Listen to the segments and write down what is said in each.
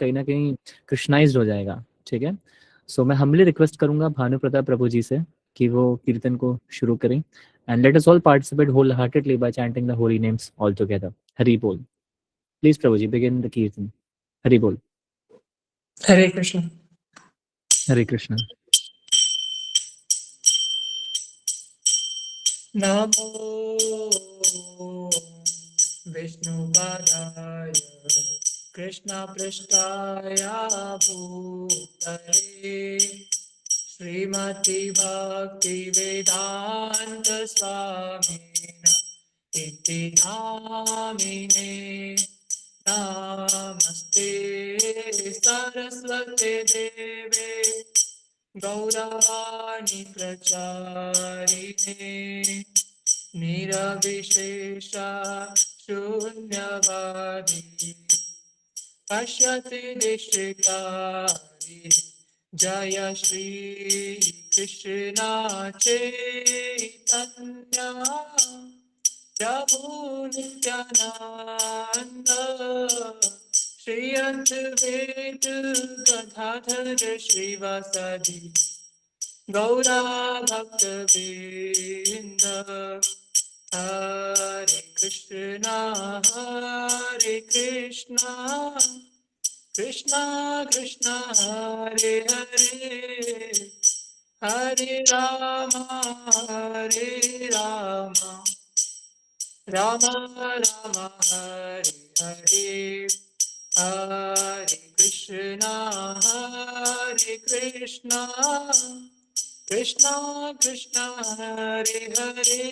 कहीं ना कहीं कृष्णाइज्ड हो जाएगा, ठीक है। सो मैं हम्बली रिक्वेस्ट करूंगा भानु प्रताप प्रभु जी से कि वो कीर्तन को शुरू करें, and let us all participate wholeheartedly by chanting the holy names all together. Hari बोल। प्लीज प्रभु जी बिगिन द कीर्तन। हरि बोल। हरे कृष्ण। हरे कृष्ण। नमो विष्णुपादाय कृष्णपृष्ठाय भूतले श्रीमति भक्ति वेदांत स्वामिन इति नामिने। नमस्ते सरस्वती देवे गौरवाणी प्रचारिणे निरविशेष शून्यवादी पश्यति निश्चितारि। जय श्री कृष्ण चैतन्य प्रभु नित्यानंद श्री अद्वैत गदाधर श्रीवासदि गौरा भक्तवृंद। हरे कृष्णा कृष्णा कृष्णा हरे हरे हरे राम राम राम हरे हरे। हरे कृष्णा कृष्णा कृष्णा हरे हरे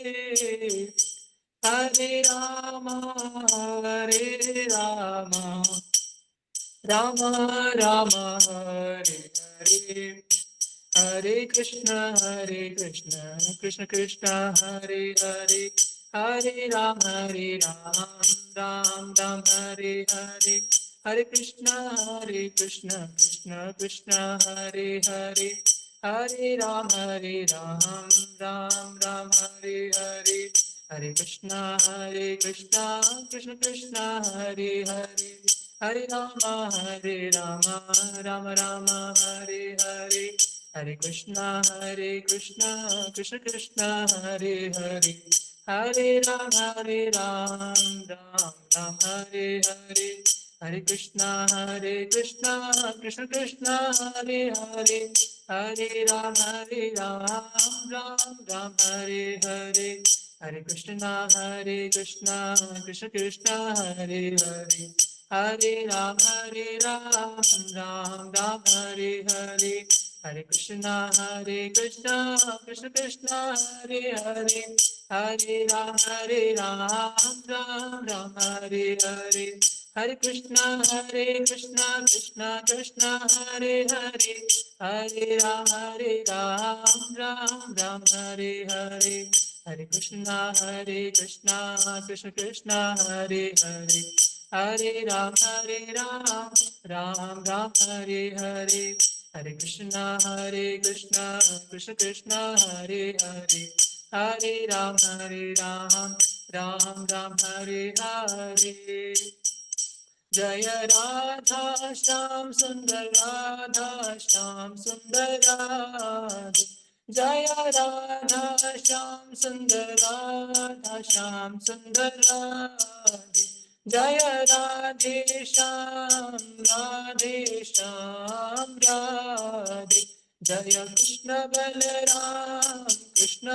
हरे राम राम राम हरे हरे। हरे कृष्ण कृष्ण कृष्ण हरे हरे हरे राम राम राम हरे हरे। हरे कृष्ण कृष्ण कृष्ण हरे हरे हरे राम राम राम हरे हरे। हरे कृष्ण कृष्ण कृष्ण हरे हरे हरे राम राम राम हरे हरे। हरे कृष्ण कृष्ण कृष्ण हरे हरे हरे राम राम राम हरे हरे। हरे कृष्ण कृष्ण कृष्ण हरे हरे हरे राम राम राम हरे हरे। हरे कृष्ण कृष्ण कृष्ण हरे हरे हरे राम राम राम हरे हरे। हरे कृष्ण कृष्ण कृष्ण हरे हरे हरे राम राम राम हरे हरे। हरे कृष्ण कृष्ण कृष्ण हरे हरे हरे राम राम राम हरे हरे। हरे कृष्ण कृष्ण कृष्ण हरे हरे हरे राम राम राम हरे हरे। हरे कृष्ण कृष्ण कृष्ण हरे हरे हरे राम राम राम हरे हरे। जय राधा श्याम सुंदर राधा श्याम सुंदर राधे। जय राधा श्याम सुंदर राधा श्याम सुंदर राधे। जय राधे श्याम राधे। जय कृष्ण बलराम कृष्ण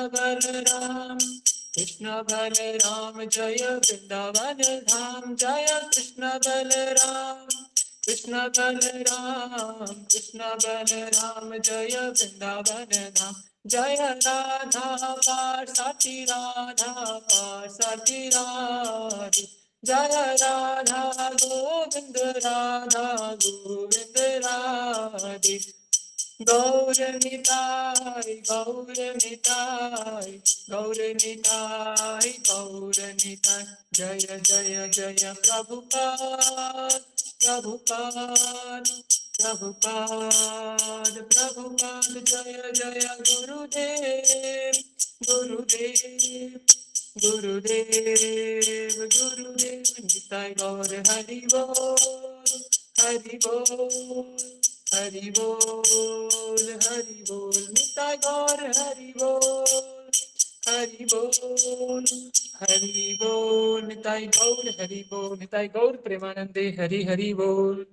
बलराम जय वृंदावन धाम। जय कृष्ण बलराम कृष्ण बलराम जय वृंदावन धाम। जय राधा पार्षदी राधे। जय राधा गोविंद राधे। गौरनिताय जय जय जय प्रभुपाद जय जय गुरुदेव निताय गौर हरि बोल हरि बोल, हरि बोल, हरि बोल, निताय गौर हरि बोल, हरि बोल, हरि बोल, निताय गौर हरि बोल, निताय गौर प्रेमानंदे हरि हरि बोल।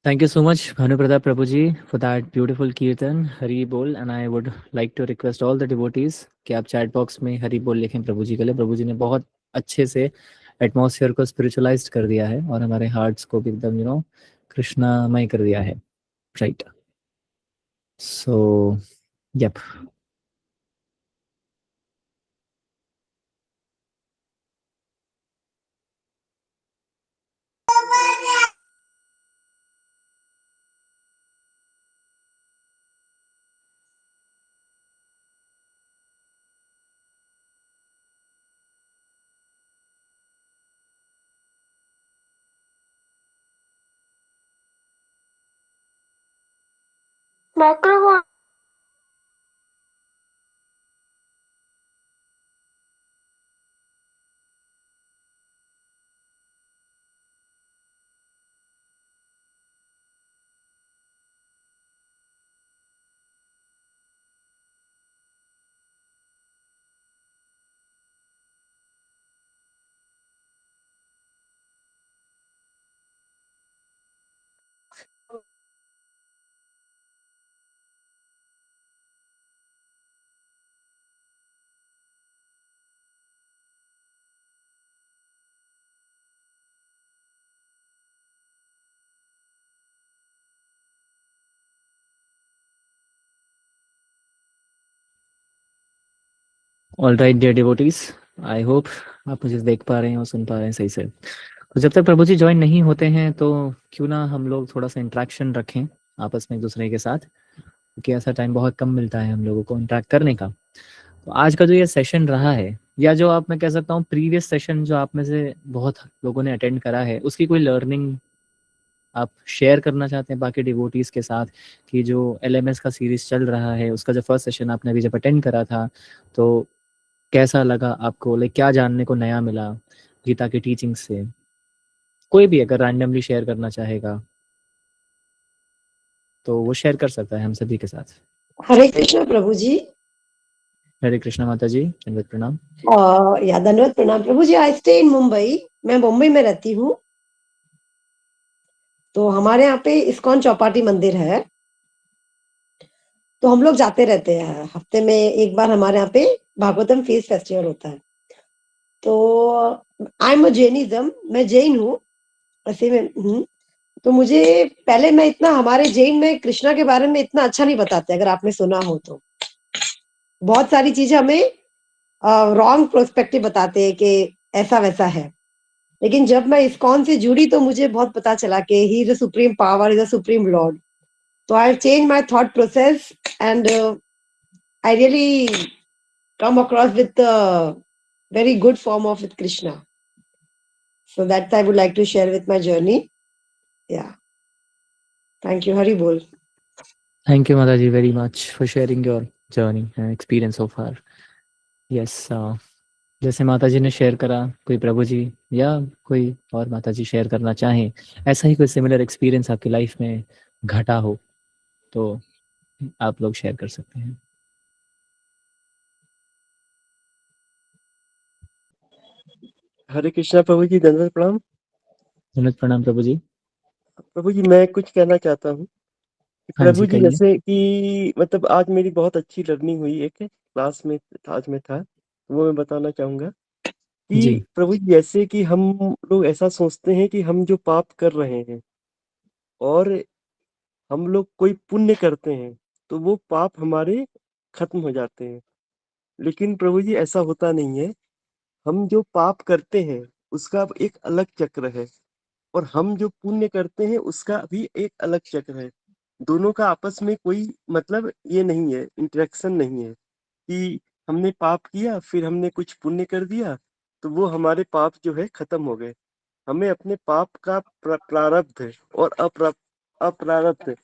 Thank you so much, Bhanu Pratap Prabhuji, for that beautiful Kirtan, Hari Bol. And I would like to request all the devotees कि आप चैट बॉक्स में हरि बोल लिखें प्रभु जी के लिए। प्रभु जी ने बहुत अच्छे से एटमॉस्फेयर को स्पिरिचुअलाइज्ड कर दिया है और हमारे हार्ट्स को भी एकदम कृष्णामय कर दिया है, right? So yup. Microphone. All right dear devotees, I hope आप मुझे देख पा रहे हैं और सुन पा रहे हैं सही से। तो जब तक प्रभु जी ज्वाइन नहीं होते हैं तो क्यों ना हम लोग थोड़ा सा इंट्रैक्शन रखें आपस में एक दूसरे के साथ, क्योंकि ऐसा टाइम बहुत कम मिलता है हम लोगों को इंटरेक्ट करने का। तो आज का जो ये सेशन रहा है, या जो आप मैं कह सकता हूँ प्रीवियस सेशन जो आप में से बहुत लोगों ने अटेंड करा है, उसकी कोई लर्निंग आप शेयर करना चाहते हैं बाकी डिवोटीज के साथ? कि जो एलएमएस का सीरीज चल रहा है उसका जो फर्स्ट सेशन आपने अभी जब अटेंड करा था, तो कैसा लगा आपको? लाइक क्या जानने को नया मिला गीता की टीचिंग से? कोई भी अगर रैंडमली शेयर करना चाहेगा तो वो शेयर कर सकता है हम सभी के साथ। हरे कृष्ण प्रभु जी। हरे कृष्णा माता जी, दंडवत प्रणाम। या दंडवत प्रणाम प्रभु जी। आई स्टे इन मुंबई, मैं मुंबई में रहती हूँ। तो हमारे यहाँ पे इस्कॉन चौपाटी मंदिर है, तो हम लोग जाते रहते हैं। हफ्ते में एक बार हमारे यहाँ पे भागवतम फीस्ट फेस्टिवल होता है। तो आई एम अ जैनिज्म, मैं जैन हूँ ऐसे में हूँ। तो मुझे पहले मैं इतना हमारे जैन में कृष्णा के बारे में इतना अच्छा नहीं बताते, अगर आपने सुना हो तो। बहुत सारी चीजें हमें रॉन्ग प्रोस्पेक्टिव बताते हैं कि ऐसा वैसा है। लेकिन जब मैं इस्कॉन से जुड़ी तो मुझे बहुत पता चला कि he is the supreme power, is the supreme lord. तो I change my thought process and I really come across with a very good form of with Krishna. So that I would like to share with my journey. Yeah. Thank you. Hari Bol. Thank you माता जी very much for sharing your journey and experience of her. Yes, जैसे माता जी ने share करा, कोई प्रभु जी या कोई और माता जी शेयर करना चाहें, ऐसा ही कोई सिमिलर एक्सपीरियंस आपकी लाइफ में घटा हो तो आप लोग शेयर कर सकते हैं। हरे कृष्णा प्रभु जी, दंडवत प्रणाम। दंडवत प्रणाम प्रभु जी। प्रभु जी, मैं कुछ कहना चाहता हूँ कि हाँ प्रभु जी, जी, कहिए। जैसे कि मतलब आज मेरी बहुत अच्छी लर्निंग हुई एक क्लास में, आज में था, वो मैं बताना चाहूंगा जी। कि प्रभु जी, जैसे कि हम लोग ऐसा सोचते हैं कि हम जो पाप कर रहे हैं और हम लोग कोई पुण्य करते हैं तो वो पाप हमारे खत्म हो जाते हैं। लेकिन प्रभु जी, ऐसा होता नहीं है। हम जो पाप करते हैं उसका एक अलग चक्र है और हम जो पुण्य करते हैं उसका भी एक अलग चक्र है। दोनों का आपस में कोई मतलब ये नहीं है, इंटरेक्शन नहीं है कि हमने पाप किया फिर हमने कुछ पुण्य कर दिया तो वो हमारे पाप जो है खत्म हो गए। हमें अपने पाप का प्रारब्ध है और अप्रारब्ध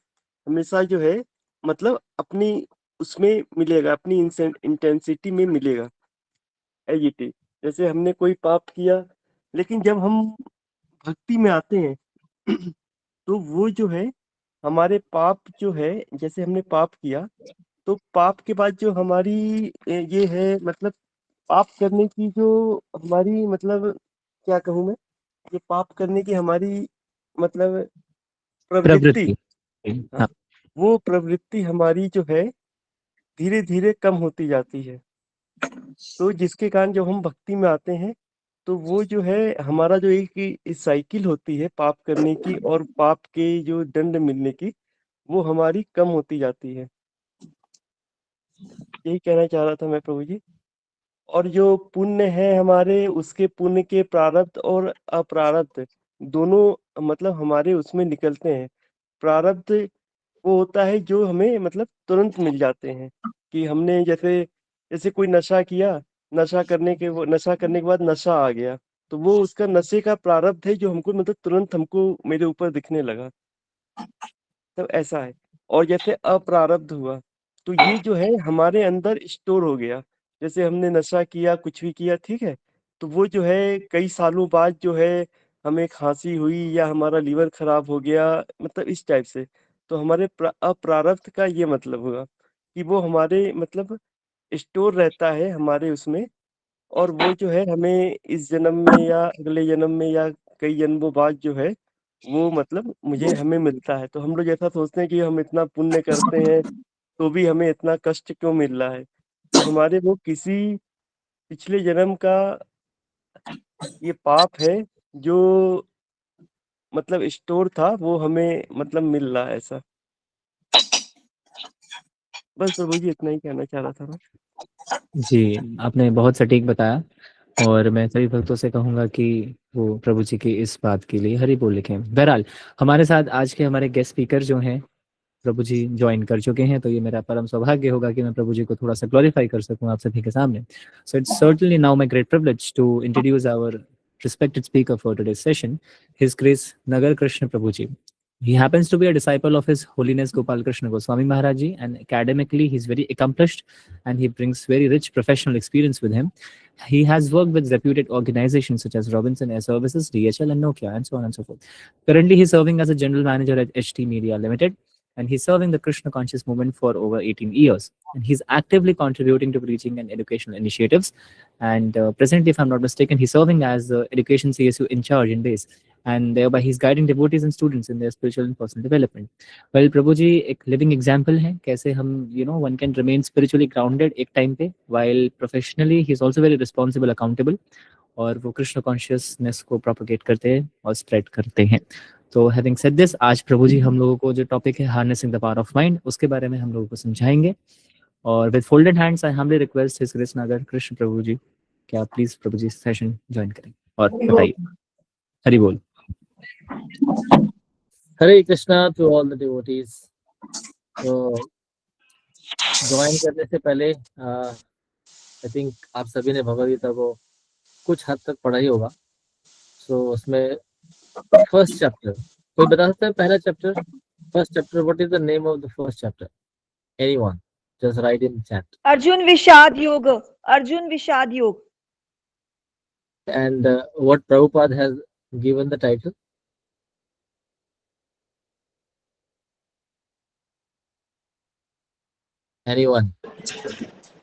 हमेशा जो है मतलब अपनी उसमें मिलेगा, अपनी इंटेंसिटी में मिलेगा एज इट इज। जैसे हमने कोई पाप किया, लेकिन जब हम भक्ति में आते हैं तो वो जो है हमारे पाप जो है, जैसे हमने पाप किया तो पाप के बाद जो हमारी ये है मतलब पाप करने की जो हमारी मतलब क्या कहूँ मैं, ये पाप करने की हमारी मतलब प्रवृत्ति, प्रवृत्ति। हाँ, हाँ। वो प्रवृत्ति हमारी जो है धीरे धीरे कम होती जाती है। तो जिसके कारण जब हम भक्ति में आते हैं तो वो जो है हमारा जो एक साइकिल होती है पाप करने की और पाप के जो दंड मिलने की, वो हमारी कम होती जाती है। यही कहना चाह रहा था मैं प्रभु जी। और जो पुण्य है हमारे, उसके पुण्य के प्रारब्ध और अप्रारब्ध दोनों मतलब हमारे उसमें निकलते हैं। प्रारब्ध वो होता है जो हमें मतलब तुरंत मिल जाते हैं, कि हमने जैसे जैसे कोई नशा किया, नशा करने के बाद नशा आ गया, तो वो उसका नशे का प्रारब्ध है जो हमको मतलब तुरंत हमको मेरे ऊपर दिखने लगा, तो ऐसा है। और जैसे अप्रारब्ध हुआ तो ये जो है हमारे अंदर स्टोर हो गया। जैसे हमने नशा किया, कुछ भी किया, ठीक है, तो वो जो है कई सालों बाद जो है हमें खांसी हुई या हमारा लीवर खराब हो गया, मतलब इस टाइप से। तो हमारे अप्रारब्ध का ये मतलब हुआ कि वो हमारे मतलब स्टोर रहता है हमारे उसमें, और वो जो है हमें इस जन्म में या अगले जन्म में या कई जन्मों बाद जो है वो मतलब मुझे हमें मिलता है। तो हम लोग ऐसा सोचते हैं कि हम इतना पुण्य करते हैं तो भी हमें इतना कष्ट क्यों मिल रहा है, तो हमारे वो किसी पिछले जन्म का ये पाप है जो मतलब स्टोर था, वो हमें मतलब मिल रहा है ऐसा। बस प्रभु जी इतना ही कहना चाह रहा था मैं। जी, आपने बहुत सटीक बताया और मैं सभी भक्तों से कहूँगा कि वो प्रभु जी की इस बात के लिए हरि बोल लिखें। बहरहाल हमारे साथ आज के हमारे गेस्ट स्पीकर जो हैं प्रभु जी ज्वाइन कर चुके हैं, तो ये मेरा परम सौभाग्य होगा कि मैं प्रभु जी को थोड़ा सा ग्लोरीफाई कर सकूं आप सभी के सामने। So it's certainly now my great privilege to introduce our respected speaker for today's session, His Grace Nagar Krishna Prabhuji. He happens to be a disciple of His Holiness Gopal Krishna Goswami Maharaj Ji, and academically he's very accomplished and he brings very rich professional experience with him. He has worked with reputed organizations such as Robinson Air Services, DHL, and Nokia, and so on and so forth. Currently, he's serving as a general manager at HT Media Limited, and he's serving the Krishna conscious movement for over 18 years. And he's actively contributing to preaching and educational initiatives. And presently, if I'm not mistaken, he's serving as the education CSU in charge in base. And thereby he's guiding devotees and students in their spiritual and personal development. Well, Prabhu ji एक living example है कैसे हम one can remain spiritually grounded एक time पे, while professionally he's also very responsible, accountable, और वो Krishna consciousness को propagate करते हैं और स्प्रेड करते हैं। तो हैविंग सेड दिस, आज प्रभु जी हम लोगों को जो टॉपिक है harnessing the power of mind, उसके बारे में हम लोगों को समझाएंगे। और with folded hands I humbly request his grace Nagar Krishna Prabhu ji, क्या प्लीज प्रभु जी सेशन ज्वाइन करें और बताइए। हरि बोल। Hare Krishna to all the devotees. तो ज्वाइन करने से पहले आई थिंक आप सभी ने भगवद गीता को कुछ हद तक पढ़ा ही होगा। सो उसमें फर्स्ट चैप्टर कोई बता सकता है? पहला chapter, first chapter, what is the name of the first chapter? Anyone just right in chat. Arjun विषाद योग। अर्जुन विषाद योग। And what Prabhupada has given the title? Anyone?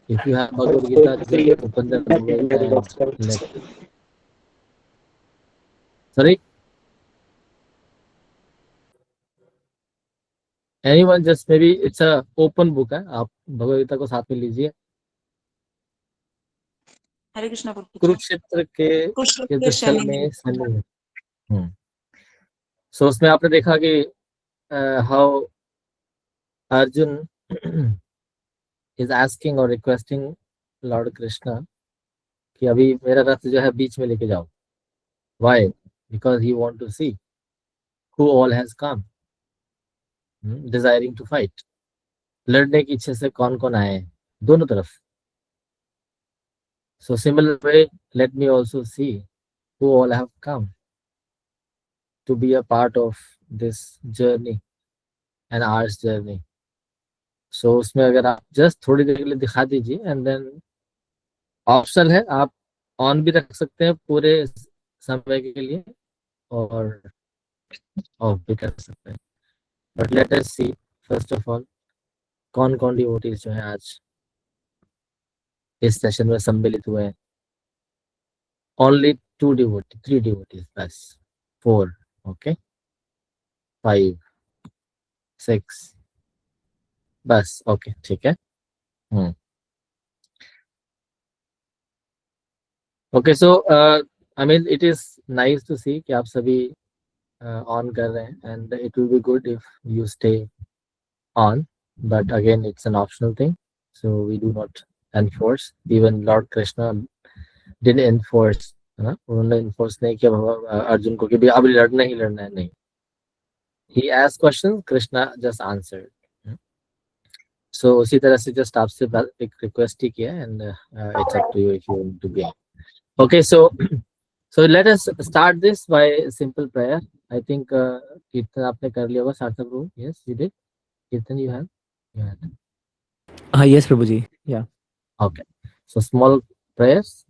If you have Bhagavad Gita, just open the Google and let. Sorry? Anyone, just maybe it's a open book है, आप भगवद गीता को साथ में लीजिए। हरे कृष्णा बोल। कुरुक्षेत्र के युद्धस्थल में सैन्य। सो उसमें आपने देखा कि हाउ अर्जुन इज आस्किंग और रिक्वेस्टिंग लॉर्ड कृष्णा कि अभी मेरा रथ जो है बीच में लेके जाओ। Why? Because he want to see who all has come, desiring to fight. लड़ने की इच्छा से कौन कौन आए हैं दोनों तरफ। So similar way, let me also see who all have come to be a part of this journey and ours journey. सो उसमें अगर आप जस्ट थोड़ी देर के लिए दिखा दीजिए, एंड देन ऑप्शनल है, आप ऑन भी रख सकते हैं पूरे समय के लिए और ऑफ भी कर सकते हैं। But let us see first of all कौन कौन डिवोटीज जो है आज इस सेशन में सम्मिलित हुए हैं। ओनली 2 डिवोटी, 3 डिवोटीज बस, 4, ओके, 5, 6 बस, ओके, ठीक है। Okay, so I mean it is nice to see कि आप सभी ऑन कर रहे हैं, and it will be good if you stay on, but again it's an optional thing, so we do not enforce. Even Lord Krishna didn't enforce, है ना, उन्होंने enforce नहीं किया अर्जुन को कि भी अब लड़ना ही लड़ना है, नहीं। He asked questions, Krishna just answered. So उसी तरह से just आपसे एक request ही किया, and it's up to you if you want to be on. Okay, so let us start this by simple prayer. I think कीर्तन आपने कर लिया होगा सार्थक रूप, yes you did. Kirtan you have? You had. Yes, Prabhuji. Yeah. Okay. So small prayers.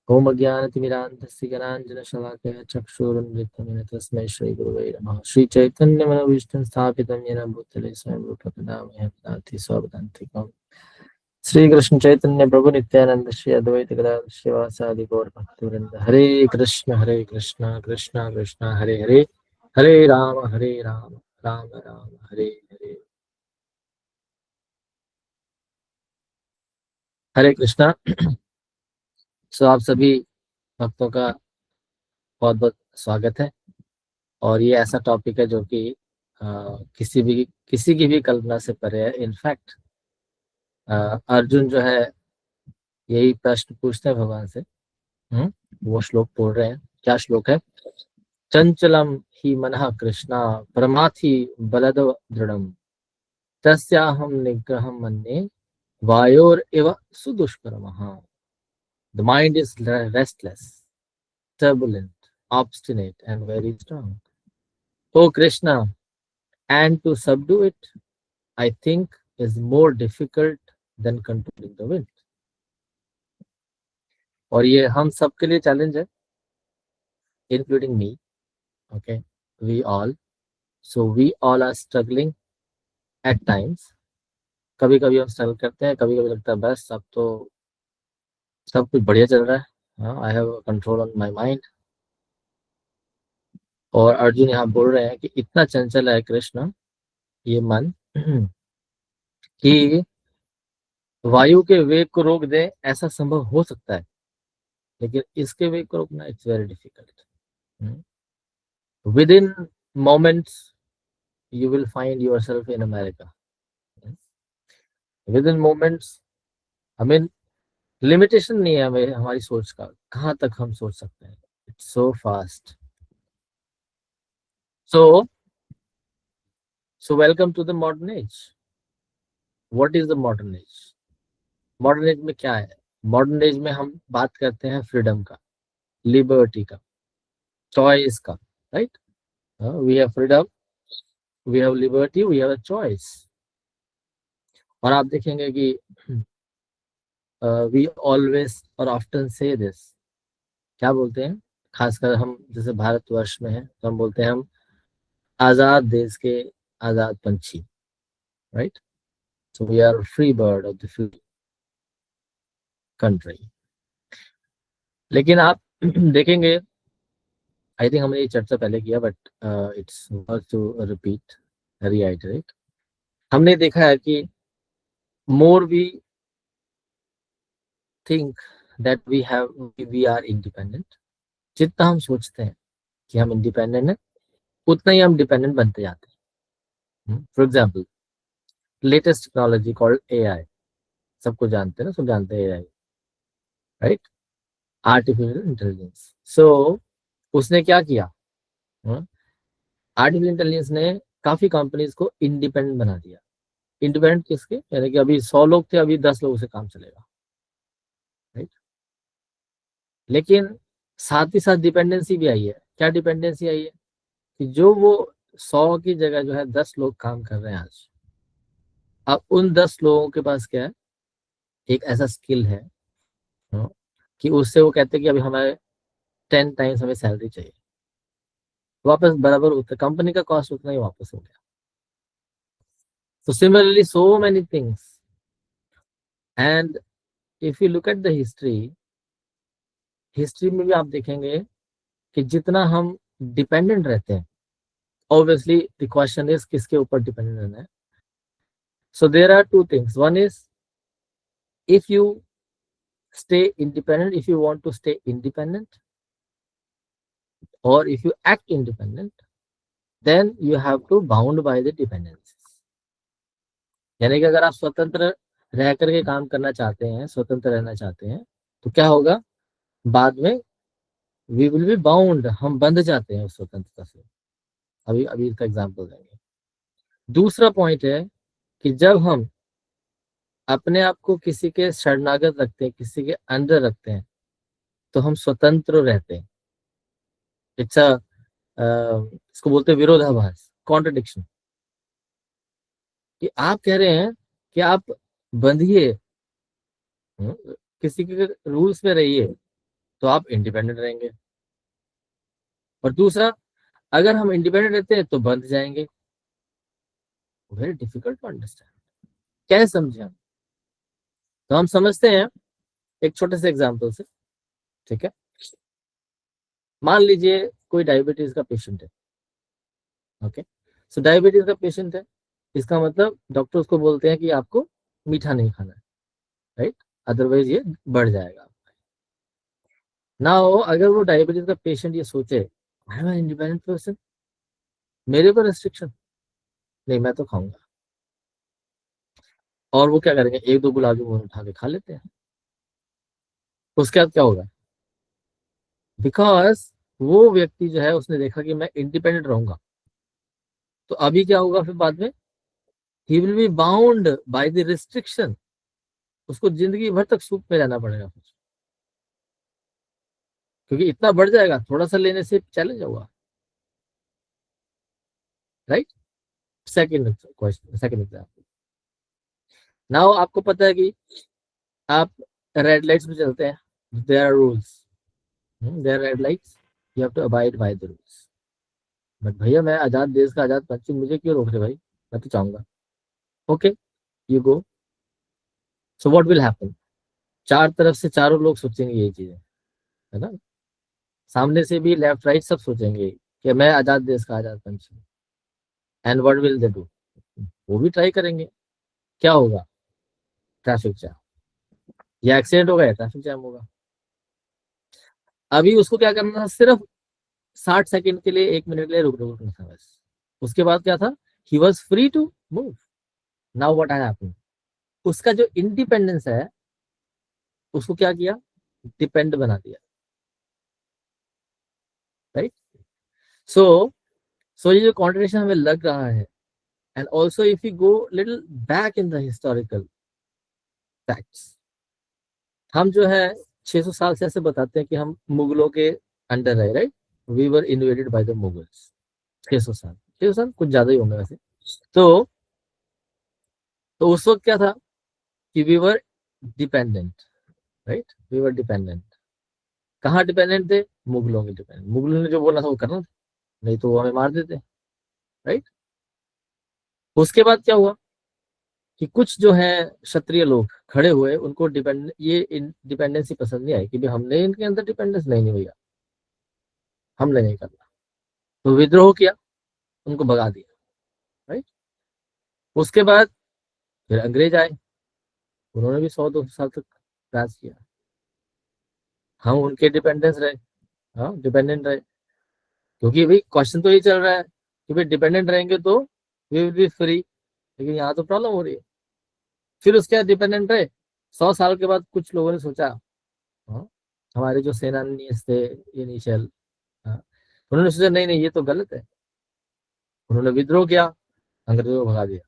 Om Ajnanatimirandhasya Gyananjana-shalakaya Chakshurunmritam Yena Tasmai Shri Gurave Namaha. Shri Chaitanya Manavishtam Sthapitam Yena Bhutale Swayam Rupa Kadamaya Padati Swabhadantikam. Shri Krishna Chaitanya Prabhu Nityananda Shri Advaita Gadadhar Shivasadi Gaur Bhaktivinoda. Hare Krishna Krishna Krishna Hare Hare, Hare Rama Rama Rama Hare Hare. हरे कृष्णा। सो आप सभी भक्तों का बहुत बहुत स्वागत है, और ये ऐसा टॉपिक है जो कि किसी की भी कल्पना से परे है। इनफैक्ट अर्जुन जो है यही प्रश्न पूछते हैं भगवान से। वो श्लोक बोल रहे हैं, क्या श्लोक है? चंचलम ही मनः कृष्णा परमाथि बलद दृढ़म तस्याहम निग्रहम मन्ये वायोर एव सुदुष्करमः. The mind is restless, turbulent, obstinate, and very strong. O Krishna, and to subdue it, I think, is more difficult than controlling the wind. और ये हम सबके लिए चैलेंज है, including me. Okay, we all. So we all are struggling at times. कभी कभी हम struggle करते हैं, कभी कभी लगता है बस अब तो सब कुछ बढ़िया चल रहा है, I have control on my mind. और अर्जुन यहाँ बोल रहे हैं कि इतना चंचल है कृष्ण ये मन कि वायु के वेग को रोक दे ऐसा संभव हो सकता है, लेकिन इसके वेग को रोकना it's very difficult. With in moments you will find yourself in America. With in moments, I mean limitation नहीं है हमें हमारी सोच का, कहाँ तक हम सोच सकते हैं। It's so fast. So welcome to the modern age. What is the modern age? Modern age में क्या है? मॉडर्न एज में हम बात करते हैं फ्रीडम का, लिबर्टी का, चॉइस का, right? We have freedom, we have liberty, we have a choice. और आप देखेंगे कि वी ऑलवेज और ऑफ्टन से दिस, क्या बोलते हैं, खासकर हम जैसे भारतवर्ष में है तो हम बोलते हैं हम आजाद देश के आजाद पंछी, right? So we are free bird of the free country. लेकिन आप देखेंगे, आई थिंक हमने ये चर्चा पहले किया, but it's worth to repeat, reiterate. हमने देखा है कि more we think that we are independent, जितना हम सोचते हैं कि हम इंडिपेंडेंट हैं उतना ही हम डिपेंडेंट बनते जाते हैं। For example latest technology called AI, सबको जानते हैं ना, सब जानते हैं AI, right? Artificial intelligence. So उसने क्या किया? आर्टिफिशियल इंटेलिजेंस ने काफी कंपनीज को इंडिपेंडेंट बना दिया। इंडिपेंडेंट किसके? यानी कि अभी 100 लोग थे, अभी 10 लोगों से काम चलेगा, राइट? लेकिन साथ ही साथ डिपेंडेंसी भी आई है। क्या डिपेंडेंसी आई है? कि जो वो 100 की जगह जो है 10 लोग काम कर रहे हैं आज, अब उन 10 लोगों के पास क्या है, एक ऐसा स्किल है कि उससे वो कहते हैं कि अभी हमें 10 टाइम्स हमें सैलरी चाहिए, वापस बराबर उतना कंपनी का कॉस्ट उतना ही वापस हो गया। तो similarly so many things, and if you look at the history में भी आप देखेंगे कि जितना हम डिपेंडेंट रहते हैं, ऑब्वियसली द क्वेश्चन इज किसके ऊपर डिपेंडेंट रहना है। So there are two things, one is if you stay independent, if you want to stay independent, or if you act independent, then you have to bound by the dependencies. यानी कि अगर आप स्वतंत्र रह करके काम करना चाहते हैं, स्वतंत्र रहना चाहते हैं, तो क्या होगा, बाद में वी विल बी बाउंड, हम बंध जाते हैं उस स्वतंत्रता से। अभी इसका एग्जाम्पल देंगे। दूसरा पॉइंट है कि जब हम अपने आप को किसी के शरणागत रखते हैं, किसी के अंडर रखते हैं, तो हम स्वतंत्र रहते हैं। इट्स इसको बोलते हैं विरोधाभास, कॉन्ट्रडिक्शन, कि आप कह रहे हैं कि आप बंधिए, किसी के रूल्स में रहिए, तो आप इंडिपेंडेंट रहेंगे, और दूसरा अगर हम इंडिपेंडेंट रहते हैं तो बंध जाएंगे। वेरी डिफिकल्ट टू अंडरस्टैंड, कैसे समझे हम? तो हम समझते हैं एक छोटे से एग्जांपल से, ठीक है। मान लीजिए कोई डायबिटीज का पेशेंट है, ओके। सो डायबिटीज का पेशेंट है, इसका मतलब डॉक्टर उसको बोलते हैं कि आपको मीठा नहीं खाना है, राइट, अदरवाइज ये बढ़ जाएगा। ना हो अगर वो डायबिटीज का पेशेंट ये सोचे आई एम इंडिपेंडेंट पर्सन, मेरे पर रेस्ट्रिक्शन नहीं, मैं तो खाऊंगा, और वो क्या करेंगे, 1-2 गुलाब जामुन उठा के खा लेते हैं। उसके बाद क्या होगा, बिकॉज वो व्यक्ति जो है उसने देखा कि मैं इंडिपेंडेंट रहूंगा, तो अभी क्या होगा फिर बाद में, he will be bound by the restriction, उसको जिंदगी भर तक सूप में रहना पड़ेगा फिर, क्योंकि इतना बढ़ जाएगा, थोड़ा सा लेने से चैलेंज होगा, राइट। सेकंड एग्जाम्पल, नाउ आपको पता है कि आप रेड लाइट्स में चलते हैं, there are rules, there are red lights, you have to abide by the rules. But भैया मैं आजाद देश का आजाद पंछी, मुझे क्यों रोक रहे भाई, मैं तो चाहूंगा, okay you go. So what will happen, चार तरफ से चारों लोग सोचेंगे यही चीजें, है ना, सामने से भी लेफ्ट राइट सब सोचेंगे कि मैं आजाद देश का आजाद पंछी, and what will they do, वो भी ट्राई करेंगे, क्या होगा, ट्रैफिक जैम, या एक्सीडेंट होगा या ट्रैफिक जैम होगा। अभी उसको क्या करना था, सिर्फ 60 सेकंड के लिए, 1 मिनट के लिए रुकना था बस, उसके बाद क्या था, he was free to move. Now what happened, उसका जो इंडिपेंडेंस है उसको क्या किया, डिपेंड बना दिया, राइट। सो ये जो कॉन्ट्रडिक्शन हमें लग रहा है, and also if you go little back in the historical facts, हम जो है 600 साल से ऐसे बताते हैं कि हम मुगलों के अंडर रहे, right, we were invaded by the Mughals. 600 साल कुछ ज्यादा ही होंगे वैसे। तो उस वक्त क्या था कि we were dependent, right, we were dependent. कहाँ डिपेंडेंट थे, मुगलों के डिपेंडेंट, मुगलों ने जो बोला था वो करना था, नहीं तो वो हमें मार देते, राइट। उसके बाद क्या हुआ कि कुछ जो है क्षत्रिय लोग खड़े हुए, उनको ये डिपेंडेंसी पसंद नहीं आई कि भाई हमने इनके अंदर डिपेंडेंस नहीं भैया, हमने नहीं करना, तो विद्रोह किया, उनको भगा दिया, राइट। उसके बाद फिर अंग्रेज आए, उन्होंने भी 100-200 साल तक राज किया, हम उनके डिपेंडेंस रहे, हाँ डिपेंडेंट रहे, क्योंकि भाई क्वेश्चन तो ये चल रहा है कि भाई डिपेंडेंट रहेंगे तो वी विल बी फ्री, लेकिन यहाँ तो प्रॉब्लम हो रही है। फिर उसके बाद डिपेंडेंट रहे, 100 साल के बाद कुछ लोगों ने सोचा, हाँ, हमारे जो सेनानी थे इनिशियल, हाँ, उन्होंने सोचा नहीं नहीं ये तो गलत है, उन्होंने विद्रोह किया, अंग्रेजों को भगा दिया।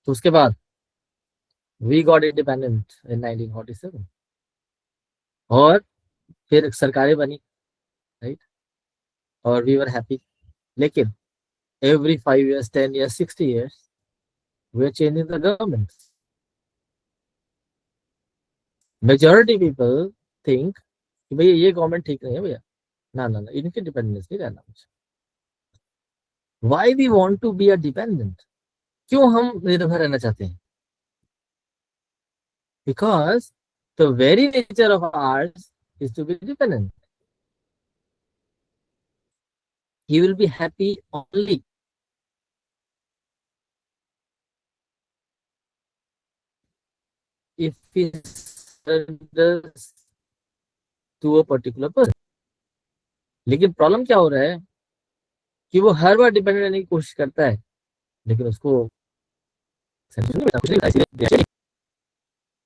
तो उसके बाद वी गॉट इंडिपेंडेंट इन 1947, और फिर सरकारें बनी, राइट, और वी वर हैप्पी। लेकिन every 5 years 10 years 60 years we are changing the government. Majority people think कि भैया ये गवर्नमेंट ठीक नहीं है भैया, ना ना ना, इनके डिपेंडेंस नहीं रहना मुझे. Why we want to be a dependent? क्यों हम निर्भर रहना चाहते हैं? Because the very nature of ours is to be dependent. He will be happy only if he surrenders to a particular person. लेकिन प्रॉब्लम क्या हो रहा है कि वो हर बार डिपेंडेंट रहने की कोशिश करता है, लेकिन उसको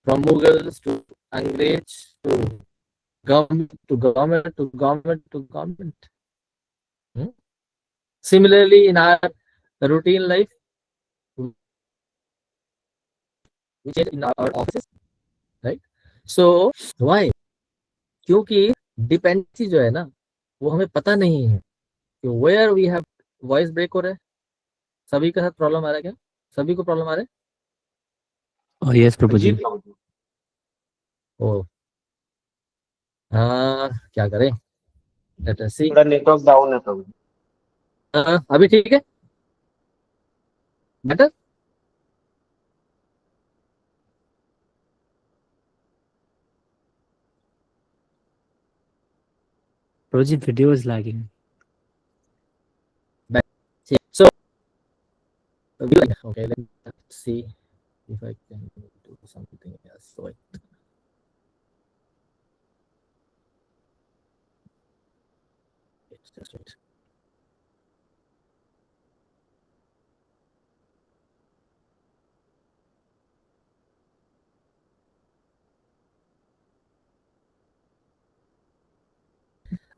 फ्रॉम मुगल्स टू अंग्रेज to government to government to government to government. Similarly, in our routine life, we change in our offices, right? So why? क्योंकि डिपेंडेंसी जो है ना, वो हमें पता नहीं है कि where we have. Voice break हो रहा है, सभी के साथ प्रॉब्लम आ रहा है क्या? सभी को प्रॉब्लम आ रहा है? Oh yes, प्रभु जी. ओ क्या करें? Let us see. थोड़ा नेटवर्क डाउन है प्रभु. अभी ठीक है? बेटर? प्रभु जी, video is lagging. So okay, let's see if I can do something else. So it's just wait.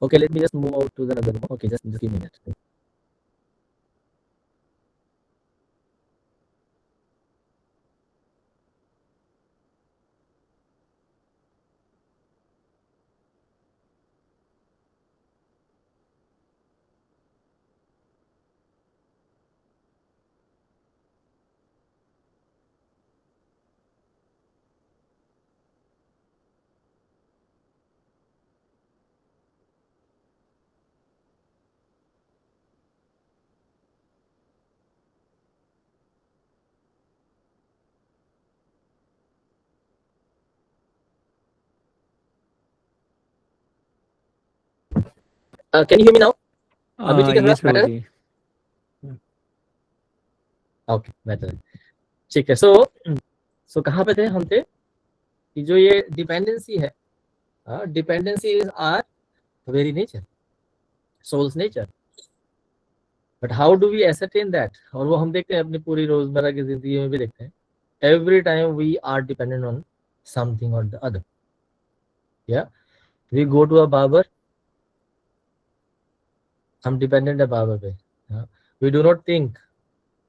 Okay, let me just move out to the other room. Okay, just give me a minute. Can you hear me now? अभी ठीक है? Yes, प्रभु better? जी. Okay, better. ठीक है. So कहाँ पे थे हम? थे कि जो ये डिपेंडेंसी है, dependency is our very nature, soul's nature. But how do we ascertain that? और वो हम देखते हैं अपनी पूरी रोजमर्रा की जिंदगी में भी देखते हैं. Every time we are dependent on something और द अदर. या we go to a barber, हम डिपेंडेंट है बार्बर पे. वी डू नॉट थिंक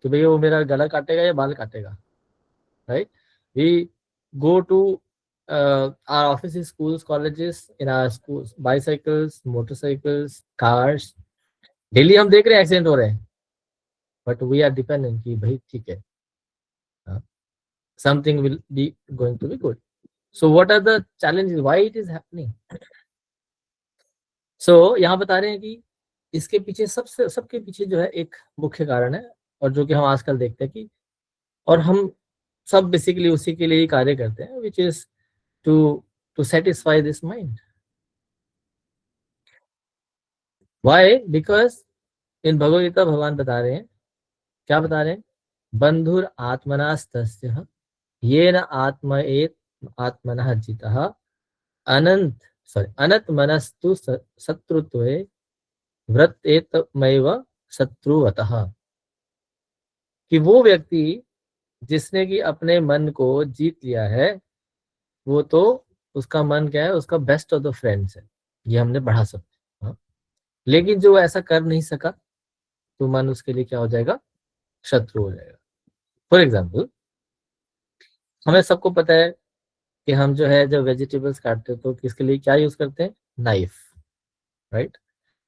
कि भैया वो मेरा गला काटेगा या बाल काटेगा, right? We go to our offices, schools, colleges, in our schools, bicycles, motorcycles, cars. Daily हम देख रहे हैं एक्सीडेंट हो रहे हैं, बट वी आर डिपेंडेंट कि भाई ठीक है, something will be going to be good. So what are the challenges, why it is happening? So यहाँ बता रहे हैं कि इसके पीछे सबके पीछे जो है एक मुख्य कारण है, और जो कि हम आजकल देखते हैं कि, और हम सब बेसिकली उसी के लिए ही कार्य करते हैं, which is to satisfy this mind. Why? Because in Bhagavad Gita भगवान बता रहे हैं, क्या बता रहे हैं? बंधुर आत्मनास्तस्य येन आत्मनः जितः अनंत मनस्तु शत्रुत्वे व्रतेतमेव शत्रुवतः. कि वो व्यक्ति जिसने कि अपने मन को जीत लिया है, वो तो उसका मन क्या है? उसका बेस्ट ऑफ द फ्रेंड्स है. ये हमने बढ़ा सकते हैं. लेकिन जो ऐसा कर नहीं सका, तो मन उसके लिए क्या हो जाएगा? शत्रु हो जाएगा. फॉर एग्जाम्पल, हमें सबको पता है कि हम जो है जब वेजिटेबल्स काटते हैं तो किसके लिए क्या यूज करते हैं? Knife, right?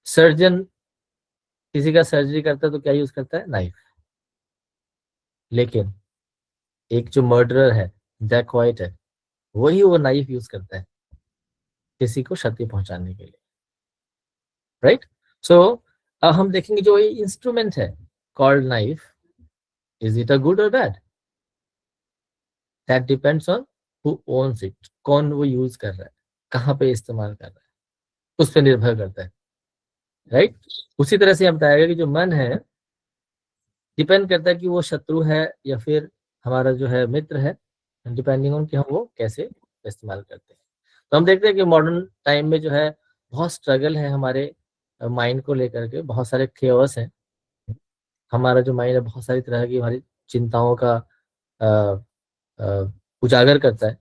सर्जन किसी का सर्जरी करता है तो क्या यूज करता है? नाइफ. लेकिन एक जो मर्डरर है, डैकॉइट है, वही वो नाइफ यूज करता है किसी को क्षति पहुंचाने के लिए, राइट। सो अब हम देखेंगे जो ये इंस्ट्रूमेंट है called knife, is it a good और bad, that depends on who owns it, कौन वो यूज कर रहा है, कहाँ पे इस्तेमाल कर रहा है, उस पर निर्भर करता है, राइट। उसी तरह से हम बताएगा कि जो मन है डिपेंड करता है कि वो शत्रु है या फिर हमारा जो है मित्र है, डिपेंडिंग ऑन कि हम वो कैसे इस्तेमाल करते हैं। तो हम देखते हैं कि मॉडर्न टाइम में जो है बहुत स्ट्रगल है हमारे माइंड को लेकर के, बहुत सारे केओस हैं। हमारा जो माइंड है बहुत सारी तरह की हमारी चिंताओं का अ, अ, उजागर करता है।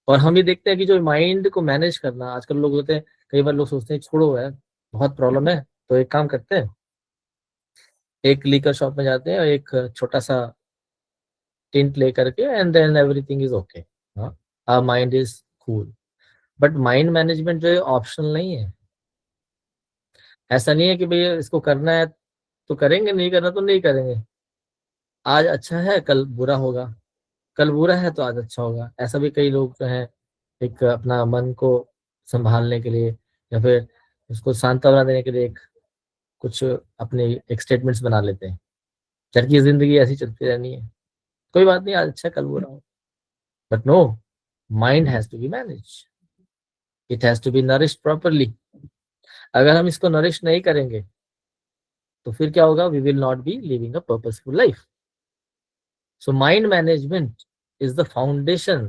और हम ये देखते हैं कि जो माइंड को मैनेज करना, आजकल लोग होते हैं, कई बार लोग सोचते हैं छोड़ो है बहुत प्रॉब्लम है, तो एक काम करते हैं, एक लीकर शॉप में जाते हैं और एक छोटा सा टिंट लेकर के, and then everything is okay, our mind is cool. But mind management जो है ऑप्शनल नहीं है। ऐसा नहीं है कि भैया इसको करना है तो करेंगे, नहीं करना तो नहीं करेंगे, आज अच्छा है कल बुरा होगा, कल बुरा है तो आज अच्छा होगा। ऐसा भी कई लोग जो है एक अपना मन को संभालने के लिए या फिर उसको सांत्वना देने के लिए एक कुछ अपने एक स्टेटमेंट्स बना लेते हैं, जबकि जिंदगी ऐसी चलती रहनी है, कोई बात नहीं, आज अच्छा कल बुरा हो। But no, mind has to be manage, it has to be nourished properly. अगर हम इसको नरिश नहीं करेंगे तो फिर क्या होगा, we will not be living a purposeful life. So mind management is the foundation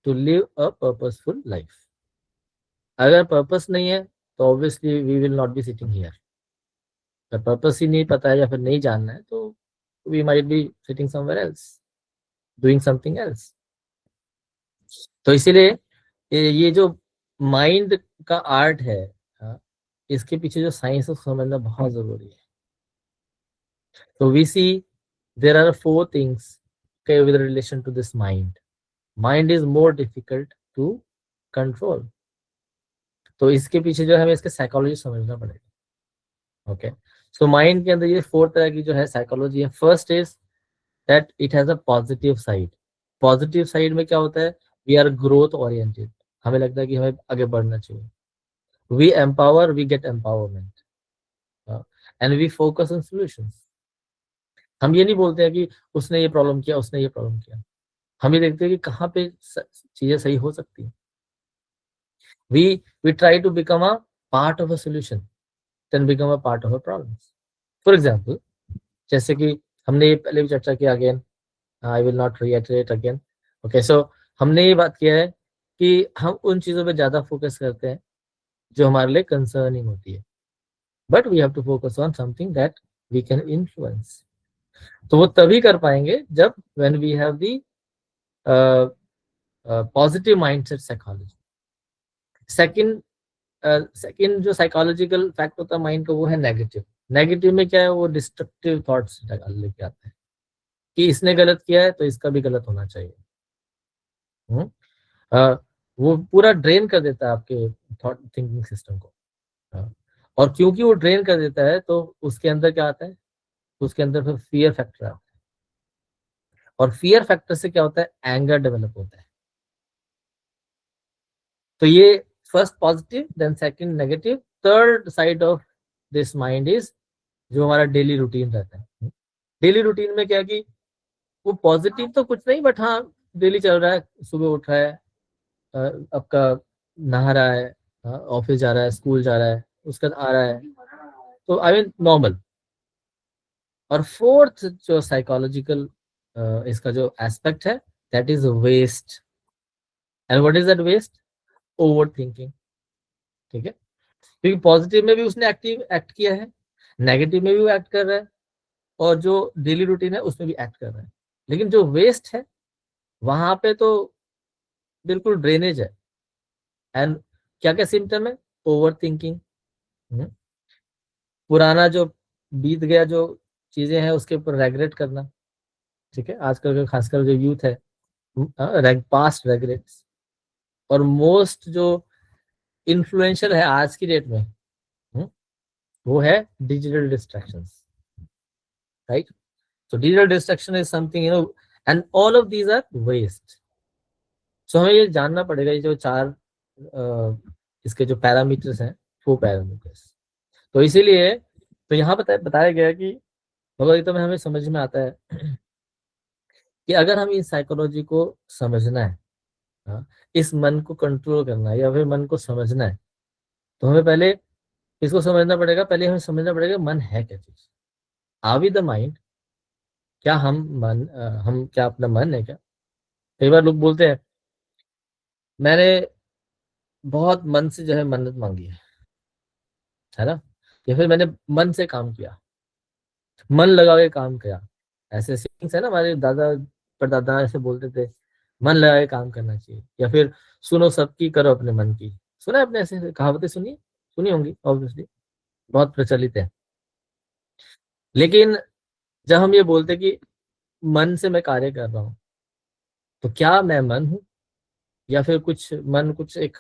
to live a purposeful life. अगर पर्पस नहीं है तो obviously we will not be sitting here. अगर पर्पस ही नहीं पता है या फिर नहीं जानना है तो we might be sitting somewhere else, doing something else. तो इसीलिए ये जो माइंड का आर्ट है, हाँ, इसके पीछे जो साइंस है उसको समझना बहुत जरूरी है। तो we see there are 4 things with relation to this mind. Mind is more difficult to control. तो इसके पीछे जो है हमें इसके साइकोलॉजी समझना पड़ेगा। ओके, सो माइंड के अंदर ये 4 तरह की जो है साइकोलॉजी है। First is that it has a positive side. Positive side में क्या होता है, वी आर ग्रोथ ओरिएंटेड, हमें लगता है कि हमें आगे बढ़ना चाहिए। We empower, we get empowerment, and we focus on solutions. हम ये नहीं बोलते हैं कि उसने ये प्रॉब्लम किया, उसने ये प्रॉब्लम किया, हम ये देखते हैं कि कहाँ पे चीजें सही हो सकती हैं। We try to become a part of a solution then become a part of a problems. For example, जैसे कि हमने ये पहले भी चर्चा किया, again I will not reiterate again. Okay, so हमने ये बात किया है कि हम उन चीजों पे ज्यादा फोकस करते हैं जो हमारे लिए कंसर्निंग होती है, but we have to focus on something that we can influence. तो वो तभी कर पाएंगे जब when we have the positive mindset psychology. Second second जो साइकोलॉजिकल फैक्ट होता है माइंड का, वो है नेगेटिव। नेगेटिव में क्या है, वो डिस्ट्रक्टिव थॉट्स लेके आता है कि इसने गलत किया है तो इसका भी गलत होना चाहिए। वो पूरा ड्रेन कर देता है आपके थॉट थिंकिंग सिस्टम को। और क्योंकि वो ड्रेन कर देता है तो उसके अंदर क्या आता है, उसके अंदर फिर फियर फैक्टर आता है, और फियर फैक्टर से क्या होता है, एंगर डेवलप होता है। तो ये first positive, then second negative, third side of this mind is जो हमारा डेली रूटीन रहता है। डेली रूटीन में क्या कि वो पॉजिटिव तो कुछ नहीं, बट हाँ डेली चल रहा है, सुबह उठ रहा है, आपका नहा रहा है, ऑफिस जा रहा है, स्कूल जा रहा है, उसके बाद आ रहा है, तो आई मीन नॉर्मल। और फोर्थ जो साइकोलॉजिकल इसका जो एस्पेक्ट है, that is waste. And what is that waste, overthinking. ठीक है, क्योंकि पॉजिटिव में भी उसने एक्ट किया है, नेगेटिव में भी वो एक्ट कर रहा है, और जो डेली रूटीन है उसमें भी एक्ट कर रहा है, लेकिन जो वेस्ट है वहां पे तो बिल्कुल ड्रेनेज है। एंड क्या क्या सिम्टम है, ओवर थिंकिंग, पुराना जो बीत गया जो चीजें हैं उसके ऊपर रेगरेट करना। ठीक है, आजकल का खासकर जो यूथ है, पास्ट रेगरेट्स। और मोस्ट जो इन्फ्लुएंशियल है आज की डेट में, वो है digital distractions, right. So digital distraction is something, you know, and all of these are waste. So हमें ये जानना पड़ेगा, ये जो चार इसके जो पैरामीटर्स हैं, 4 पैरामीटर्स। तो इसीलिए तो यहाँ बताया गया कि भगवद गीता में हमें समझ में आता है कि अगर हम इस साइकोलॉजी को समझना है, इस मन को कंट्रोल करना है या फिर मन को समझना है, तो हमें पहले इसको समझना पड़ेगा। पहले हमें समझना पड़ेगा मन है क्या चीज। Are we the mind? क्या हम क्या अपना मन है क्या? कई बार लोग बोलते हैं मैंने बहुत मन से जो है मन्नत मांगी है ना, या फिर मैंने मन से काम किया, मन लगा के काम किया। ऐसे सीन्स है ना, हमारे दादा परदादा ऐसे बोलते थे मन लगा के काम करना चाहिए, या फिर सुनो सबकी करो अपने मन की। सुना है आपने ऐसे कहावतें? सुनी होंगी ऑब्वियसली, बहुत प्रचलित है। लेकिन जब हम ये बोलते कि मन से मैं कार्य कर रहा हूं, तो क्या मैं मन हूं या फिर कुछ एक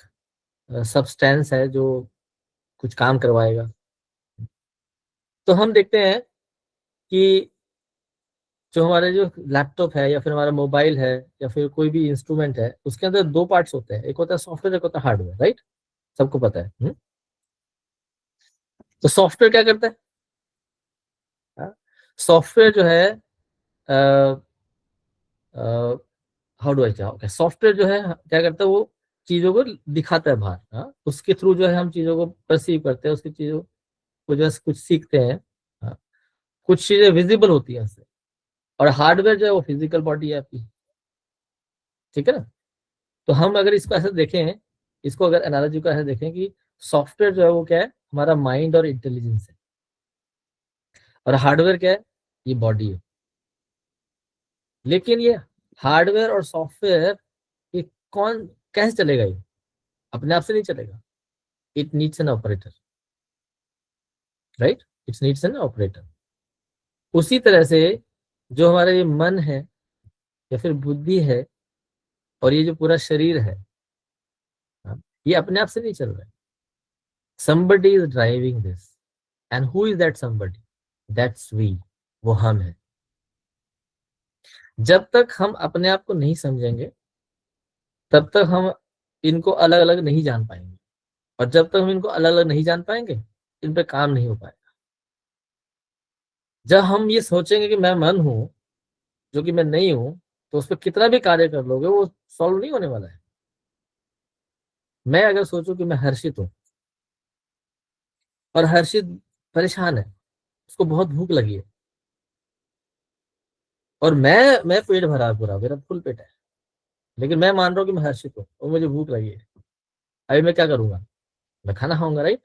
सब्सटेंस है जो कुछ काम करवाएगा? तो हम देखते हैं कि जो हमारे जो लैपटॉप है या फिर हमारा मोबाइल है या फिर कोई भी इंस्ट्रूमेंट है, उसके अंदर 2 पार्ट्स होते हैं, एक होता है सॉफ्टवेयर, एक होता है हार्डवेयर, राइट? सबको पता है। तो सॉफ्टवेयर क्या करता है? सॉफ्टवेयर जो है how do I tell, okay, software जो है क्या करता है, वो चीजों को दिखाता है बाहर। उसके थ्रू जो है हम चीजों को परसीव करते हैं, उसकी चीजों को जो है कुछ सीखते हैं। कुछ चीजें विजिबल होती है उससे। और हार्डवेयर जो है वो फिजिकल बॉडी है आपकी, ठीक है ना? तो हम अगर इसको ऐसे देखें, इसको अगर एनालॉजी को ऐसे देखें कि सॉफ्टवेयर जो है वो क्या है, हमारा माइंड और इंटेलिजेंस है, और हार्डवेयर क्या है, ये बॉडी है। लेकिन ये हार्डवेयर और सॉफ्टवेयर ये कौन कैसे चलेगा? ये अपने आप से नहीं चलेगा। It needs an operator, right? It needs an operator. उसी तरह से जो हमारा ये मन है या फिर बुद्धि है और ये जो पूरा शरीर है, ये अपने आप से नहीं चल रहा है। somebody is driving this, and who is that somebody? That's we, वो हम है। जब तक हम अपने आप को नहीं समझेंगे तब तक हम इनको अलग अलग नहीं जान पाएंगे, और जब तक हम इनको अलग अलग नहीं जान पाएंगे इन पे काम नहीं हो पाएगा। जब हम ये सोचेंगे कि मैं मन हूं जो कि मैं नहीं हूं, तो उस पर कितना भी कार्य कर लोगे वो सॉल्व नहीं होने वाला है। मैं अगर सोचूं कि मैं हर्षित हूं और हर्षित परेशान है, उसको बहुत भूख लगी है, और मैं पेट भरा पूरा, मेरा फुल पेट है, लेकिन मैं मान रहा हूँ कि मैं हर्षित हूँ और मुझे भूख लगी है। अभी मैं क्या करूंगा? मैं खाना खाऊंगा, राइट?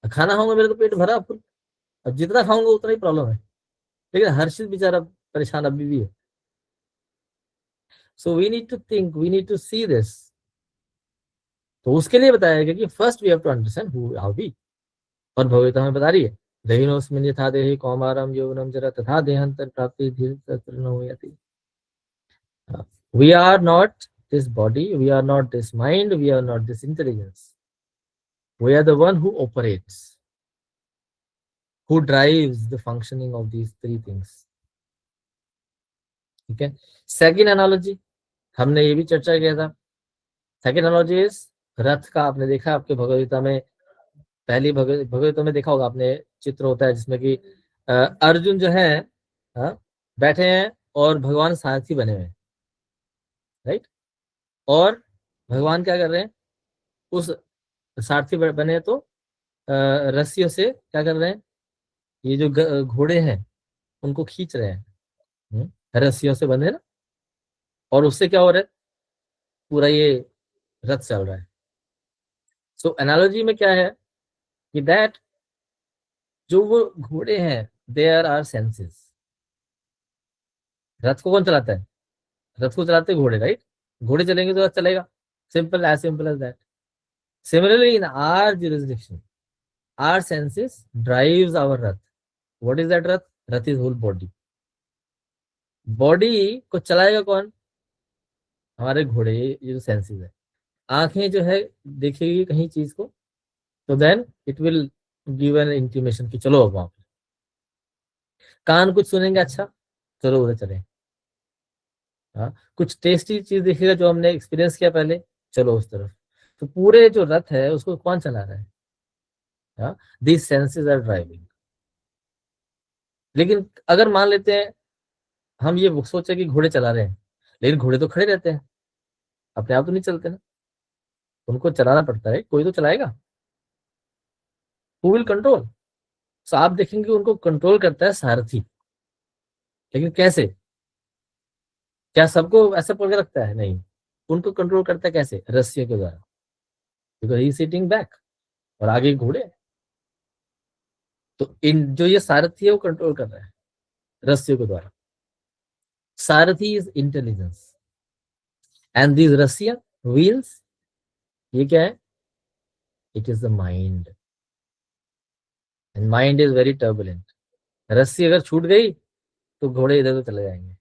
खाना खाऊंगा, मेरा तो पेट भरा फुल, और जितना खाऊंगा उतना ही प्रॉब्लम है। लेकिन हर्षित बेचारा परेशान अभी भी है। So we need to think, we need to see this. तो उसके लिए बताया गया कि first we have to understand who are we. और भगवत हमें बता रही है देहिनोस्मिन् यथा देहि कौमारम यौवनम जरा तथा देहांतर प्राप्ति धीरे तत्र न होयति। We are not this body, we are not this mind, we are not this intelligence. We are the one who operates, who drives the functioning of these 3 things. ठीक है? सेकेंड एनालॉजी हमने ये भी चर्चा किया था। सेकेंड एनालॉजी इज रथ का। आपने देखा आपके भगवद गीता में, पहली भगवद गीता में देखा होगा आपने, चित्र होता है जिसमें कि अर्जुन जो है बैठे हैं और भगवान सारथी बने हुए हैं, राइट? और भगवान क्या कर रहे हैं? उस सारथी बने तो रस्सियों से क्या कर रहे हैं? ये जो घोड़े हैं उनको खींच रहे हैं, रस्सियों से बंधे ना, और उससे क्या हो रहा है? पूरा ये रथ चल रहा है। सो एनालॉजी में क्या है कि दैट जो वो घोड़े हैं, देयर आर सेंसेस। रथ को कौन चलाता है? रथ को चलाते घोड़े, राइट? घोड़े चलेंगे तो रथ चलेगा। Simple as that. Similarly in our jurisdiction, our senses drives our rath. What is that rath? Rath is whole body. Body को चलाएगा कौन? हमारे घोड़े, ये जो सेंसेस है। आंखें जो है देखेगी कहीं चीज को, तो then it will give an intimation कि चलो अब वहां पे। कान कुछ सुनेंगे, अच्छा चलो उधर चले। हाँ, कुछ टेस्टी चीज दिखेगा जो हमने एक्सपीरियंस किया पहले, चलो उस तरफ। तो पूरे जो रथ है उसको कौन चला रहा है? हाँ, दीज सेंसेस आर ड्राइविंग। लेकिन अगर मान लेते हैं हम ये सोचे कि घोड़े चला रहे हैं, लेकिन घोड़े तो खड़े रहते हैं, अपने आप तो नहीं चलते ना, उनको चलाना पड़ता है, कोई तो चलाएगा। Who will control? सो आप देखेंगे उनको कंट्रोल करता है सारथी। लेकिन कैसे? क्या सबको ऐसे पकड़ के रखता है? नहीं, उनको कंट्रोल करता है कैसे? रस्सियों के द्वारा, बिकॉज ही सिटिंग बैक और आगे घोड़े। तो इन जो ये सारथी है वो कंट्रोल कर रहा है रस्सियों के द्वारा। सारथी इज इंटेलिजेंस एंड दीज रस्सियां, व्हील्स, ये क्या है? It is the mind, and mind is very turbulent. रस्सी अगर छूट गई तो घोड़े इधर उधर चले जाएंगे।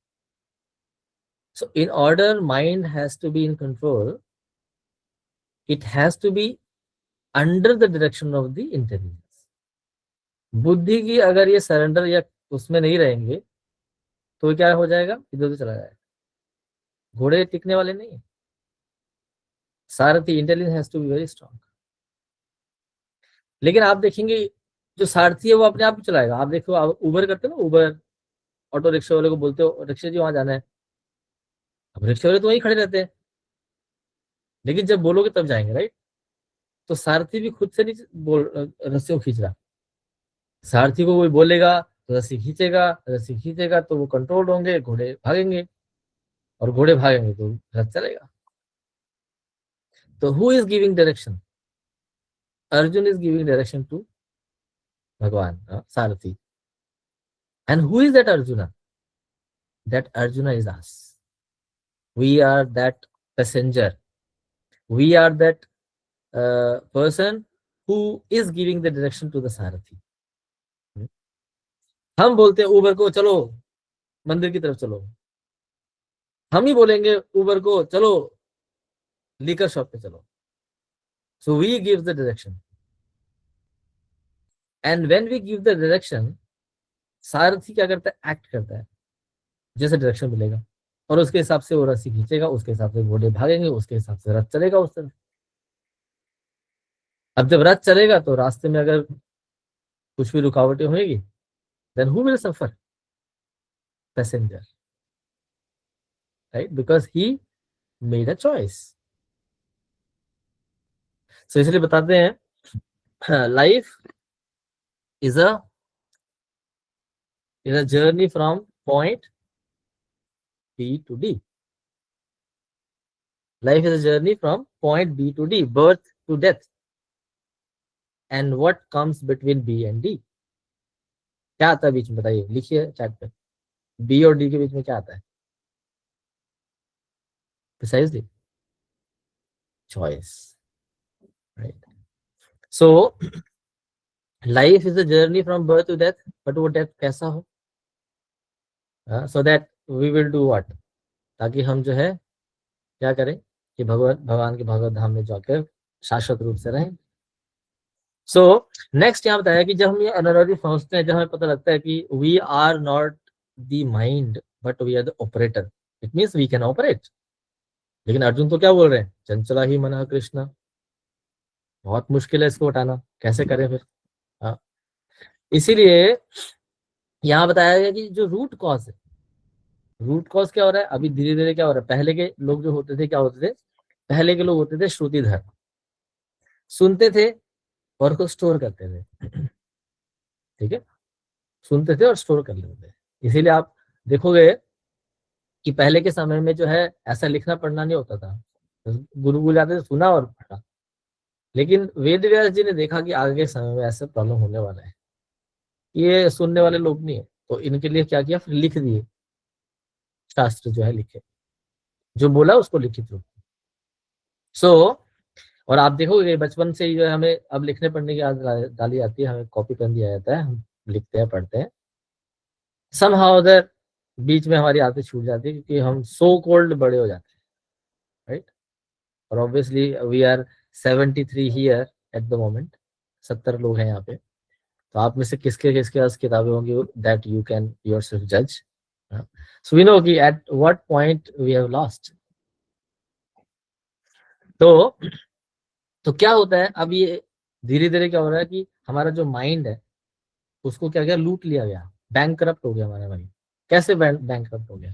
So in order mind has to be in control, it has to be under the direction of the intelligence. बुद्धि की अगर ये सरेंडर या उसमें नहीं रहेंगे तो क्या हो जाएगा? इधर उधर चला जाएगा। घोड़े टिकने वाले नहीं है। Sarathi intelligence has to be very strong. लेकिन आप देखेंगे जो सारथी है वो अपने आप ही चलाएगा। आप देखो, आप उबर करते हो ना, उबर ऑटो रिक्शा वाले को बोलते हो रिक्शा जी वहां जाना है, अब रिक्शा वाले तो वहीं खड़े रहते हैं, लेकिन जब बोलोगे तब जाएंगे, राइट? तो सारथी भी खुद से नहीं बोल रस्सी को खींच रहा। सारथी को कोई बोलेगा तो रस्सी खींचेगा, रस्सी खींचेगा तो वो कंट्रोल होंगे, घोड़े भागेंगे, और घोड़े भागेंगे तो रथ चलेगा। तो who is giving direction? Arjun is giving direction to Bhagwan, sarathi. And who is that Arjuna? That Arjuna is us. We are that passenger, we are that person who is giving the direction to the सारथी। हम बोलते हैं उबर को चलो मंदिर की तरफ चलो, हम ही बोलेंगे उबर को चलो लीकर शॉप पे चलो। So we give the direction, and when we give the direction, सारथी क्या करता है? एक्ट करता है जैसे डायरेक्शन मिलेगा, और उसके हिसाब से वो रस्सी खींचेगा, उसके हिसाब से घोड़े भागेंगे, उसके हिसाब से रथ चलेगा उस तरफ। अब जब रथ चलेगा तो रास्ते में अगर कुछ भी रुकावटें होंगी, then who will suffer? Passenger, right? Because he made a choice. So इसलिए बताते हैं life is a journey from point B to D. Life is a journey from point B to D, birth to death, and what comes between B and D. क्या आता है बीच में? बताइए, लिखिए chat पे, बी और डी के बीच में क्या आता है? Precisely choice, right? So life is a journey from birth to death, but वो डेथ कैसा हो? So that we will do what, ताकि हम जो है क्या करें कि भगवान के भगवत धाम में जाकर शाश्वत रूप से रहें। सो नेक्स्ट यहाँ बताया कि जब हम ये एनालॉजी समझते हैं, जब हमें पता लगता है कि we are not the mind but we are the operator, it means we can operate. लेकिन अर्जुन तो क्या बोल रहे हैं? चंचला ही मना कृष्णा, बहुत मुश्किल है इसको हटाना, कैसे करें फिर? हाँ, इसीलिए यहाँ बताया गया कि जो रूट कॉज है, रूट कॉज क्या हो रहा है अभी धीरे धीरे क्या हो रहा है? पहले के लोग जो होते थे क्या होते थे? पहले के लोग होते थे श्रुतिधर, सुनते थे और उसको स्टोर करते थे। ठीक है, सुनते थे और स्टोर कर लेते थे। इसीलिए आप देखोगे कि पहले के समय में जो है ऐसा लिखना पढ़ना नहीं होता था, गुरु जाते थे, सुना और पढ़ा। लेकिन वेद व्यास जी ने देखा कि आगे के समय में ऐसा प्रॉब्लम होने वाला है, ये सुनने वाले लोग नहीं है, तो इनके लिए क्या किया? फिर लिख दिए, शास्त्र जो है लिखे, जो बोला उसको लिखित रूप। सो और आप देखोगे बचपन से ही जो है हमें अब लिखने पढ़ने की आदत डाली जाती है, हमें कॉपी पेन दिया जाता है, हम लिखते हैं पढ़ते हैं। समहाउ अदर बीच में हमारी आदत छूट जाती है क्योंकि हम सो कोल्ड बड़े हो जाते हैं, राइट? और obviously we are 73 here at the moment, 70 लोग हैं यहाँ पे। तो आप में से किसके किसके पास किताबें होंगी दैट यू कैन योरसेल्फ जज. सो वी नो कि at what point we have lost. तो क्या होता है अब, ये धीरे धीरे क्या हो रहा है कि हमारा जो माइंड है उसको क्या गया, लूट लिया गया, बैंक करप्ट हो गया हमारा माइंड. कैसे बैंक करप्ट हो गया?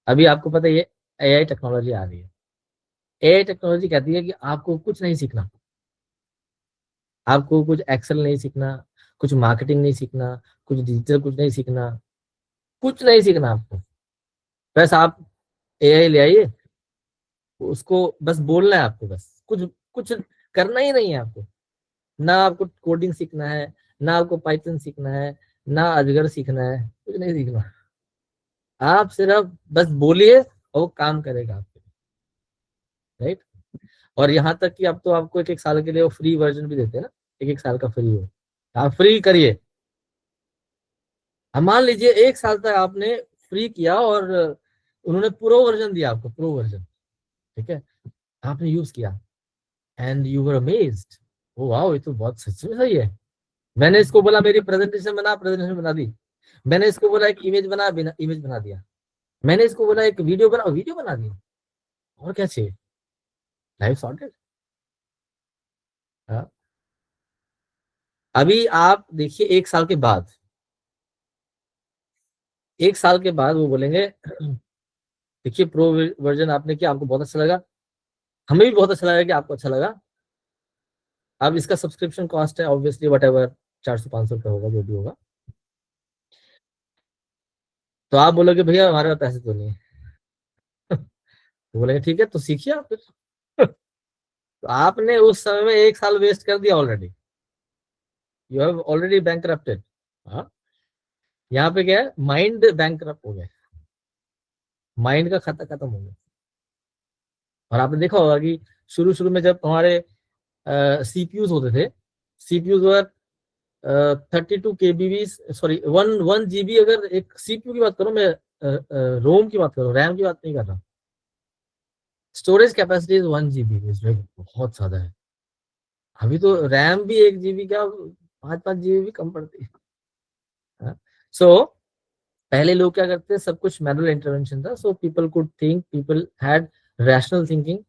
अभी आपको पता है ये एआई टेक्नोलॉजी आ रही है. एआई टेक्नोलॉजी कहती है कि आपको कुछ नहीं सीखना, आपको कुछ एक्सेल नहीं सीखना, कुछ मार्केटिंग नहीं सीखना, कुछ डिजिटल कुछ नहीं सीखना, कुछ नहीं सीखना आपको. बस आप एआई ले आइए, उसको बस बोलना है आपको, बस कुछ कुछ करना ही नहीं है आपको. ना आपको कोडिंग सीखना है, ना आपको पाइथन सीखना है, ना अजगर सीखना है, कुछ नहीं सीखना. आप सिर्फ बस बोलिए और वो काम करेगा आपके, राइट. और यहाँ तक कि अब तो आपको एक एक साल के लिए वो फ्री वर्जन भी देते हैं ना, एक एक साल का फ्री हो, आप फ्री करिए. अब मान लीजिए एक साल तक आपने फ्री किया और उन्होंने प्रो वर्जन दिया आपको, प्रो वर्जन, ठीक है, आपने यूज किया and you were amazed. Oh wow, ये तो बहुत सच में सही है. मैंने इसको बोला मेरी प्रेजेंटेशन बना दी. मैंने इसको बोला एक इमेज बना इमेज बना दिया. मैंने इसको बोला एक वीडियो बना दिया. और क्या चाहिए? Life sorted. अभी आप देखिए एक साल के बाद, वो बोलेंगे देखिए प्रो वर्जन आपने किया, आपको बहुत अच्छा लगा, हमें भी बहुत अच्छा लगा कि आपको अच्छा लगा. अब इसका सब्सक्रिप्शन कॉस्ट है ऑब्वियसली वट एवर 400-500 रुपये होगा, जो भी होगा. तो आप बोलोगे भैया हमारे पास पैसे तो नहीं है. तो बोलेंगे ठीक है, तो सीखिए आप फिर. तो आपने उस समय में एक साल वेस्ट कर दिया already. You have already bankrupted. हाँ, यहाँ पे क्या है, माइंड बैंकरप्ट हो गया, माइंड का खाता खत्म हो गया. और आपने देखा होगा कि शुरू शुरू में जब हमारे सीपीयूज होते थे, सीपीयूज वर 32 KB, सॉरी 1 GB. अगर एक सीपीयू की बात करूं मैं, रोम की बात करूं, रैम की बात नहीं कर रहा. स्टोरेज कैपेसिटी इज 1 GB, बहुत ज्यादा है. अभी तो रैम भी 1 GB का 5-5 GB भी कम पड़ती है. सो पहले लोग क्या करते, सब कुछ मैनुअल इंटरवेंशन था. So people could think, people had rational thinking.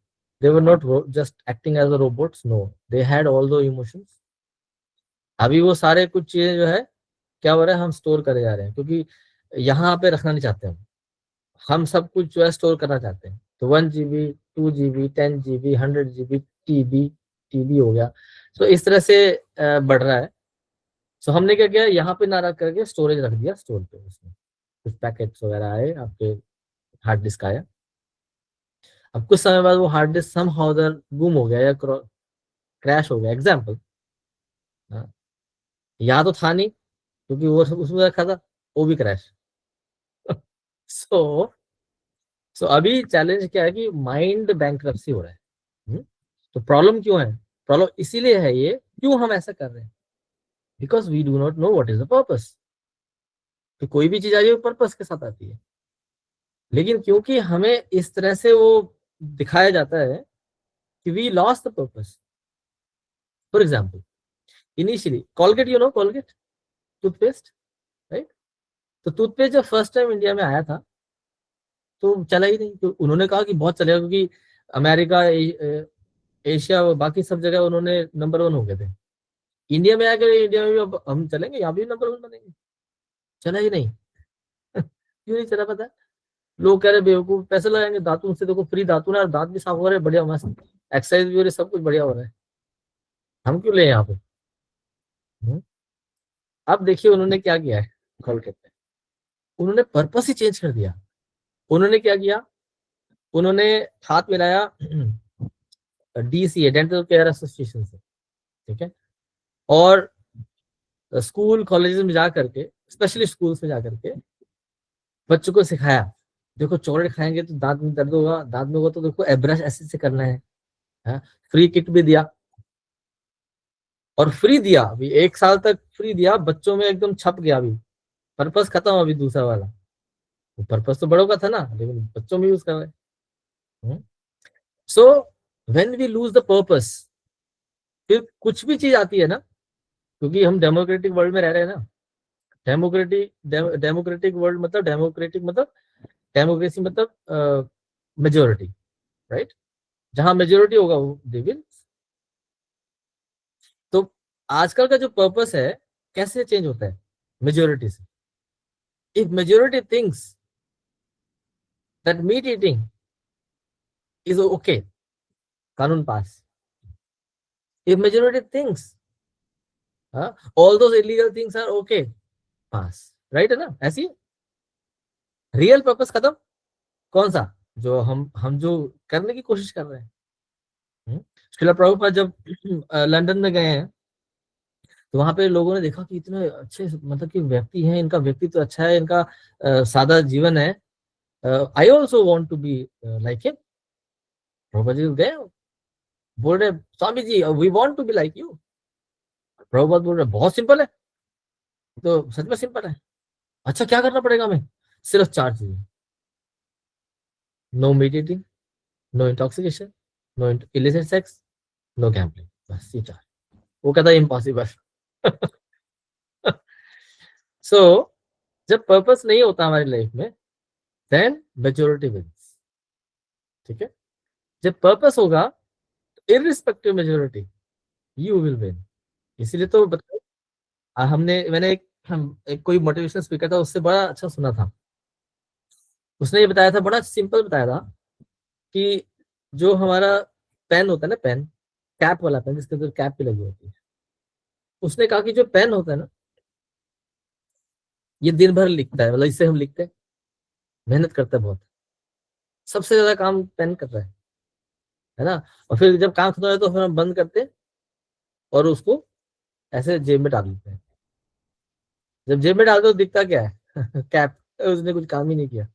They were not just acting as a robots, no, they had all those emotions. अभी वो सारे कुछ चीजें जो है क्या हो रहा है, हम स्टोर करे जा रहे हैं, क्योंकि यहाँ पे रखना नहीं चाहते हम सब कुछ जो है स्टोर करना चाहते हैं. तो 1 GB, 2 GB, 10 GB, 100 GB, TB TB हो गया. तो इस तरह से बढ़ रहा है. सो हमने क्या किया, यहाँ पे ना रख करके स्टोरेज रख दिया, स्टोर पे उसमें कुछ पैकेट्स वगैरह आए, आपके हार्ड डिस्क आया. अब कुछ समय बाद वो हार्ड डिस्क समहाउ उधर गुम हो गया या क्रैश हो गया. एग्जाम्पल, यहाँ तो था नहीं क्योंकि वो सब उसमें रखा था, वो भी क्रैश. सो अभी चैलेंज क्या है कि माइंड बैंकरप्सी हो रहा है. तो प्रॉब्लम क्यों है? प्रॉब्लम इसीलिए है ये, क्यों हम ऐसा कर रहे हैं, because we do not know what is the purpose. तो कोई भी चीज आ रही है पर्पस के साथ आती है, लेकिन क्योंकि हमें इस तरह से वो दिखाया जाता है कि we lost the purpose. For example, initially Colgate, you know Colgate toothpaste, right. तो टूथपेस्ट जब फर्स्ट टाइम इंडिया में आया था तो चला ही नहीं. तो उन्होंने कहा कि बहुत चलेगा, क्योंकि अमेरिका, एशिया और बाकी सब जगह उन्होंने नंबर 1 हो गए थे. इंडिया में आकर इंडिया में भी अब हम चलेंगे, यहाँ भी नंबर 1 बनेंगे. चला ही नहीं. क्यों नहीं चला? पता है, लोग कह रहे बेवकूफ, पैसे लगाएंगे दातुन से, देखो फ्री दातुन है और दांत भी साफ हो रहे हैं, बढ़िया मस्त, एक्सरसाइज भी हो रही है, सब कुछ बढ़िया हो रहा है, हम क्यों ले यहाँ पे. अब देखिए उन्होंने क्या किया है, कोलकाता में उन्होंने पर्पस ही चेंज कर दिया. उन्होंने क्या किया, उन्होंने हाथ मिलाया डीसीए, डेंटल केयर एसोसिएशन से, ठीक है, और स्कूल कॉलेज में जा करके, स्पेशली स्कूल्स में जा करके बच्चों को सिखाया, देखो चॉकलेट खाएंगे तो दांत में दर्द होगा, दांत में होगा तो देखो ब्रश ऐसे से करना है. फ्री किट भी दिया, और फ्री दिया, अभी 1 साल तक फ्री दिया, बच्चों में एकदम छप गया. अभी पर्पस खत्म, अभी दूसरा वाला. पर्पस तो बड़ों का था ना, लेकिन बच्चों में यूज कर रहे. So when we lose the purpose, फिर कुछ भी चीज आती है ना, क्योंकि हम डेमोक्रेटिक वर्ल्ड में रह रहे हैं ना। डेमोक्रेटिक वर्ल्ड मतलब डेमोक्रेसी मतलब मेजोरिटी, राइट। जहां मेजोरिटी होगा वो दे विल। तो आजकल का जो पर्पस है कैसे चेंज होता है मेजोरिटी से। If majority thinks that meat eating is okay, कानून pass. If majority thinks all those illegal things are okay, pass. Right है ना। ऐसी रियल पर्पस खत्म। कौन सा? जो हम जो करने की कोशिश कर रहे हैं। श्रील प्रभुपाद जब लंदन में गए हैं तो वहां पे लोगों ने देखा कि इतने अच्छे मतलब कि व्यक्ति हैं, इनका व्यक्तित्व अच्छा है, इनका सादा जीवन है। I also want to be like him. Prabhupada ji गए, बोल रहे स्वामी जी we want to be like you. Prabhupada बोल रहे बहुत सिंपल है। तो सच में सिंपल है। अच्छा क्या करना पड़ेगा हमें? सिर्फ 4 चीजें। No meat eating, no intoxication, no illicit sex, no gambling. बस ये 4। वो कहता है इम्पॉसिबल। सो जब पर्पस नहीं होता हमारी लाइफ में देन मेजोरिटी विंस। ठीक है। जब पर्पस होगा irrespective majority you will win. इसीलिए तो बताओ मैंने एक कोई मोटिवेशनल स्पीकर था, उससे बड़ा अच्छा सुना था। उसने ये बताया था, बड़ा सिंपल बताया था कि जो हमारा पेन होता है ना, पेन कैप वाला पेन जिसके अंदर कैप भी लगी होती है, उसने कहा कि जो पेन होता है ना ये दिन भर लिखता है, मतलब इससे हम लिखते हैं, मेहनत करता है बहुत, सबसे ज्यादा काम पेन कर रहा है ना। और फिर जब काम खत्म हो जाए तो फिर हम बंद करते हैं और उसको ऐसे जेब में डाल देते हैं। जब जेब में डालते तो दिखता क्या है? कैप। उसने कुछ काम ही नहीं किया।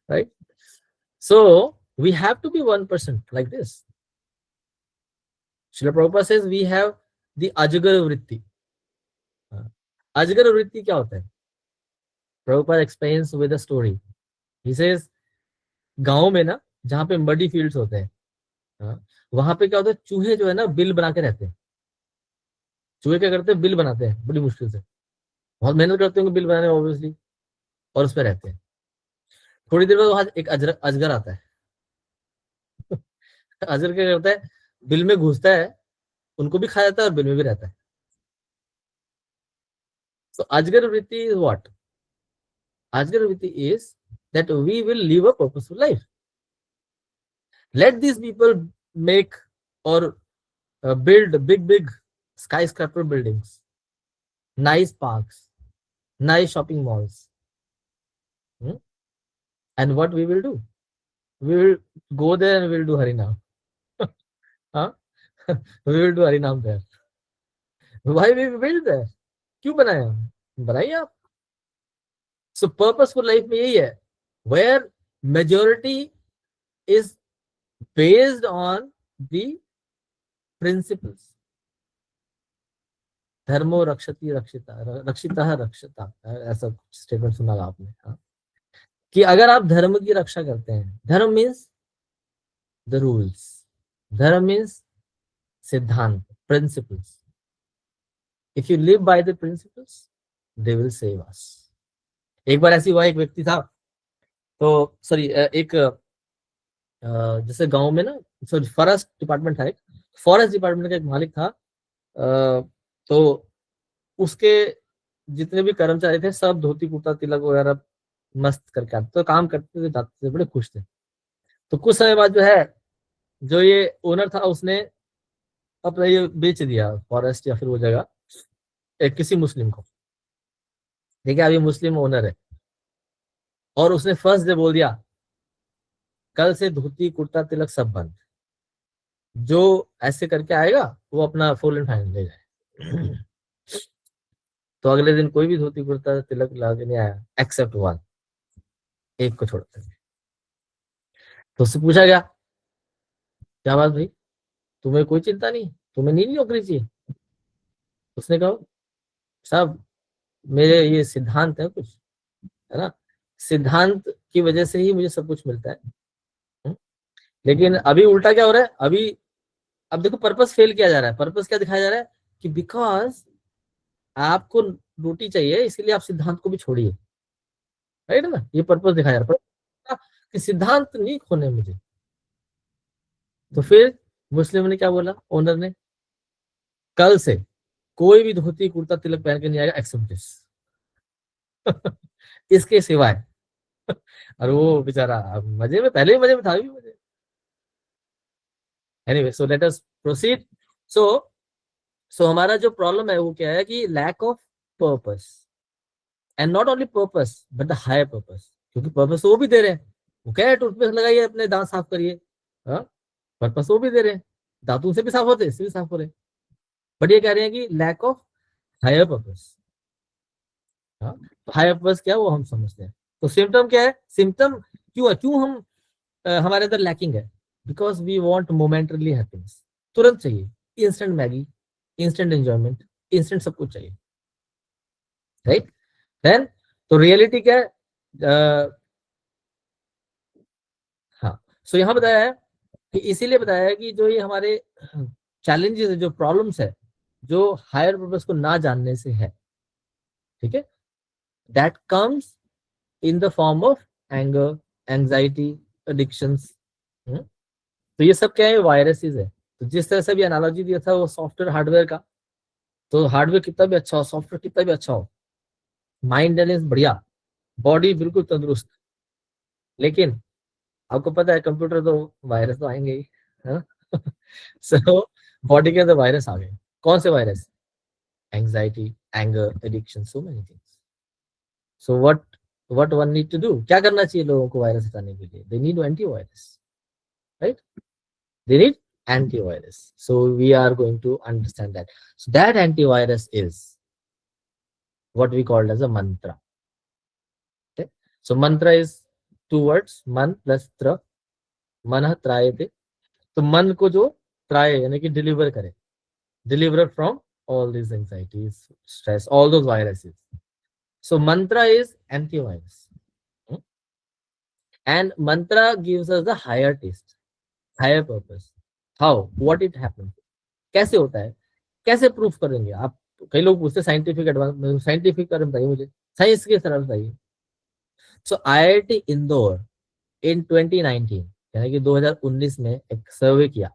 Right. So we have to be 1% like this. Srila Prabhupada says we have the ajgar vritti. अजगर वृत्ति क्या होता है? Prabhupada explains with a story. He says गांव में ना जहाँ पे मडी फील्ड्स होते हैं, वहां पे क्या होता है, चूहे जो है ना बिल बना के रहते हैं। चूहे क्या करते हैं? बिल बनाते हैं बड़ी मुश्किल से, बहुत मेहनत करते हैं बिल बनाने में ऑब्वियसली, और उसमें रहते हैं। थोड़ी देर बाद वहां एक अजगर आता है। अजगर क्या करता है? बिल में घुसता है, उनको भी खा जाता है और बिल में भी रहता है। So अजगर वृत्ति is what? अजगर वृत्ति is that we will live a purposeful life. Let these people make or build big skyscraper buildings, nice parks, nice shopping malls. And what we will do? We will go there and we will do Harinam. Huh? We will do Harinam there. Why we build there? क्यों बनाया? बनाइए आप। So purposeful life में यही है, where majority is based on the principles. धर्मो रक्षति रक्षिता, रक्षिता रक्षता, ऐसा स्टेटमेंट सुना आपने। हाँ? कि अगर आप धर्म की रक्षा करते हैं, धर्म मीन्स द रूल्स, धर्म मीन्स सिद्धांत, principles. If you live by the principles they will save us. एक बार ऐसी हुआ, एक व्यक्ति था, तो सॉरी एक जैसे गांव में ना, सॉरी फॉरेस्ट डिपार्टमेंट था, एक फॉरेस्ट डिपार्टमेंट का एक मालिक था। तो उसके जितने भी कर्मचारी थे सब धोती कुर्ता तिलक वगैरह मस्त करके आते, तो काम करते थे, जाते थे, बड़े खुश थे। तो कुछ समय बाद जो है, जो ये ओनर था उसने अपना ये बेच दिया फॉरेस्ट या फिर वो जगह एक किसी मुस्लिम को। ठीक है, अभी मुस्लिम ओनर है, और उसने फर्स्ट डे बोल दिया कल से धोती कुर्ता तिलक सब बंद, जो ऐसे करके आएगा वो अपना फुल एंड फाइनल ले जाए। तो अगले दिन कोई भी धोती कुर्ता तिलक ला के नहीं आया एक्सेप्ट वन, एक को छोड़कर। तो उससे पूछा गया क्या बात भाई, तुम्हें कोई चिंता नहीं, तुम्हें नहीं नौकरी चाहिए? उसने कहा साहब मेरे ये सिद्धांत है कुछ, है ना, सिद्धांत की वजह से ही मुझे सब कुछ मिलता है। लेकिन अभी उल्टा क्या हो रहा है, अभी अब देखो पर्पस फेल किया जा रहा है। पर्पस क्या दिखाया जा रहा है कि बिकॉज आपको रोटी चाहिए इसलिए आप सिद्धांत को भी छोड़िए, राइट ना, ये पर्पस दिखाया जा रहा है कि सिद्धांत नहीं खोने मुझे। तो फिर मुस्लिम ने क्या बोला, ओनर ने, कल से कोई भी धोती कुर्ता तिलक पहन के नहीं आएगा एक्सेप्ट दिस इसके सिवाय और वो बेचारा मजे में, पहले ही मजे में था भी मजे। Anyway, so let us proceed. So हमारा जो प्रॉब्लम है वो क्या है कि lack of purpose, and not only purpose but the higher purpose, क्योंकि पर्पस वो भी दे रहे हैं, वो कह रहे टूथपेस्ट लगाइए अपने दांत साफ करिए, पर्पस वो भी दे रहे हैं, दांतों से भी साफ होते हैं, इससे भी साफ हो रहे हैं, बट ये कह रहे हैं कि lack of higher purpose. Higher purpose क्या वो हम समझते हैं। तो सिम्टम क्या है, सिम्टम क्यों है, क्यों हम हमारे अंदर लैकिंग है, because we want momentary happiness, तुरंत चाहिए, instant Maggi, instant enjoyment, instant सब कुछ चाहिए, राइट। देन तो रियलिटी क्या है, हाँ, सो यहाँ बताया है कि इसीलिए बताया है कि जो ये हमारे चैलेंजेस है, जो प्रॉब्लम्स है, जो हायर पर्पस को ना जानने से है, ठीक है, that comes in the form of anger, anxiety, addictions. तो ये सब क्या है, वायरसेस है। तो जिस तरह से भी एनालॉजी दिया था वो सॉफ्टवेयर हार्डवेयर का, तो हार्डवेयर कितना भी अच्छा हो, सॉफ्टवेयर कितना भी अच्छा हो, माइंड बैलेंस बढ़िया, बॉडी बिल्कुल तंदुरुस्त, लेकिन आपको पता है कंप्यूटर तो वायरस तो आएंगे ही, है ना सो बॉडी के अंदर वायरस आ गए। कौन से virus, anxiety, anger, addiction, so many things. So what one need to do, क्या करना चाहिए लोगों को वायरस हटाने के लिए, they need antivirus, right, they need antivirus. So we are going to understand that. So that antivirus is what we called as a mantra. Okay? So mantra is two words, man plus tra, manah trayate. तो मन को जो try यानी कि deliver करे, deliver from all these anxieties, stress, all those viruses. So mantra is antivirus. And mantra gives us the higher taste, higher purpose. How? What it happens? कैसे होता है, कैसे प्रूफ करेंगे आप, कई लोग पूछते हैं साइंटिफिक एडवांस, साइंटिफिक कारण बताइए मुझे, साइंस के तरफ बताइए। सो आईआईटी इंदौर इन 2019 यानी कि 2019 में एक सर्वे किया,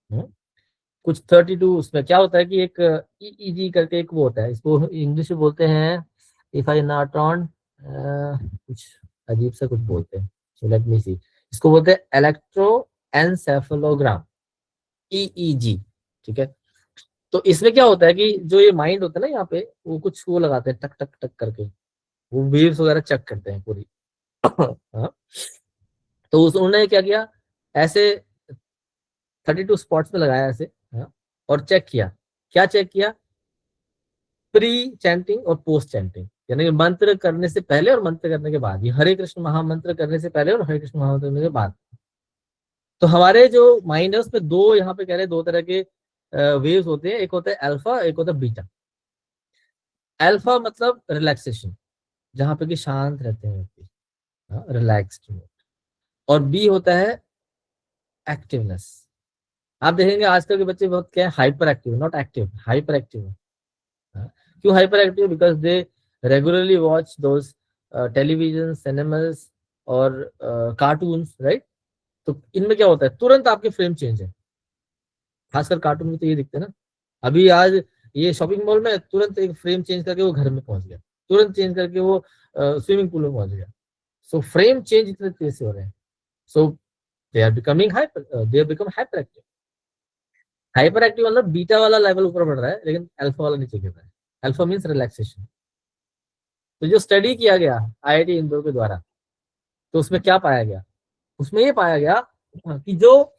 कुछ 32, उसमें क्या होता है कि एक ईईजी करके एक वो होता है, इसको इंग्लिश में बोलते हैं, इफ आई नॉट रॉन्ग, कुछ अजीब सा कुछ बोलते हैं, सो लेट मी सी, इसको बोलते हैं इलेक्ट्रोएन्सेफेलोग्राम, ईईजी, ठीक है। तो इसमें क्या होता है कि जो ये माइंड होता है ना, यहाँ पे वो कुछ वो लगाते हैं टक टक टक करके, वो वेव्स वगैरह चेक करते हैं पूरी हाँ? तो उन्होंने क्या किया, ऐसे 32 स्पॉट्स में लगाया ऐसे, हाँ? और चेक किया, क्या चेक किया, प्री चैंटिंग और पोस्ट चैंटिंग, यानी कि मंत्र करने से पहले और मंत्र करने के बाद, ये हरे कृष्ण महामंत्र करने से पहले और हरे कृष्ण महामंत्र करने के बाद। तो हमारे जो माइंड है उसमें दो, यहाँ पे कह रहे हैं दो तरह के वेव्स होते हैं, एक होता है अल्फा, एक होता है बीटा। अल्फा मतलब रिलैक्सेशन, जहां पे कि शांत रहते हैं व्यक्ति, रिलैक्स्ड, और बी होता है एक्टिवनेस। आप देखेंगे आजकल के बच्चे बहुत क्या है, hyper active, not active, hyper active. क्यों hyper active, because they regularly watch those television, cinemas और कार्टून्स, राइट। तो इनमें क्या होता है, तुरंत आपके फ्रेम चेंज है, खासकर कार्टून में तो ये दिखते हैं ना। अभी आज ये शॉपिंग मॉल में तुरंत एक फ्रेम चेंज करके वो घर में पहुंच गया, तुरंत चेंज करके वो स्विमिंग पूल में पहुंच गया। सो फ्रेम चेंज इतने तेज से हो रहे हैं, so they are becoming hyper, they are become hyper active. Hyper active मतलब बीटा वाला लेवल ऊपर बढ़ रहा है, लेकिन अल्फा वाला नीचे गिर रहा है। Alpha means relaxation. तो जो स्टडी किया गया आईआईटी इंदौर के द्वारा, तो उसमें क्या पाया गया, उसमें ये पाया गया कि जो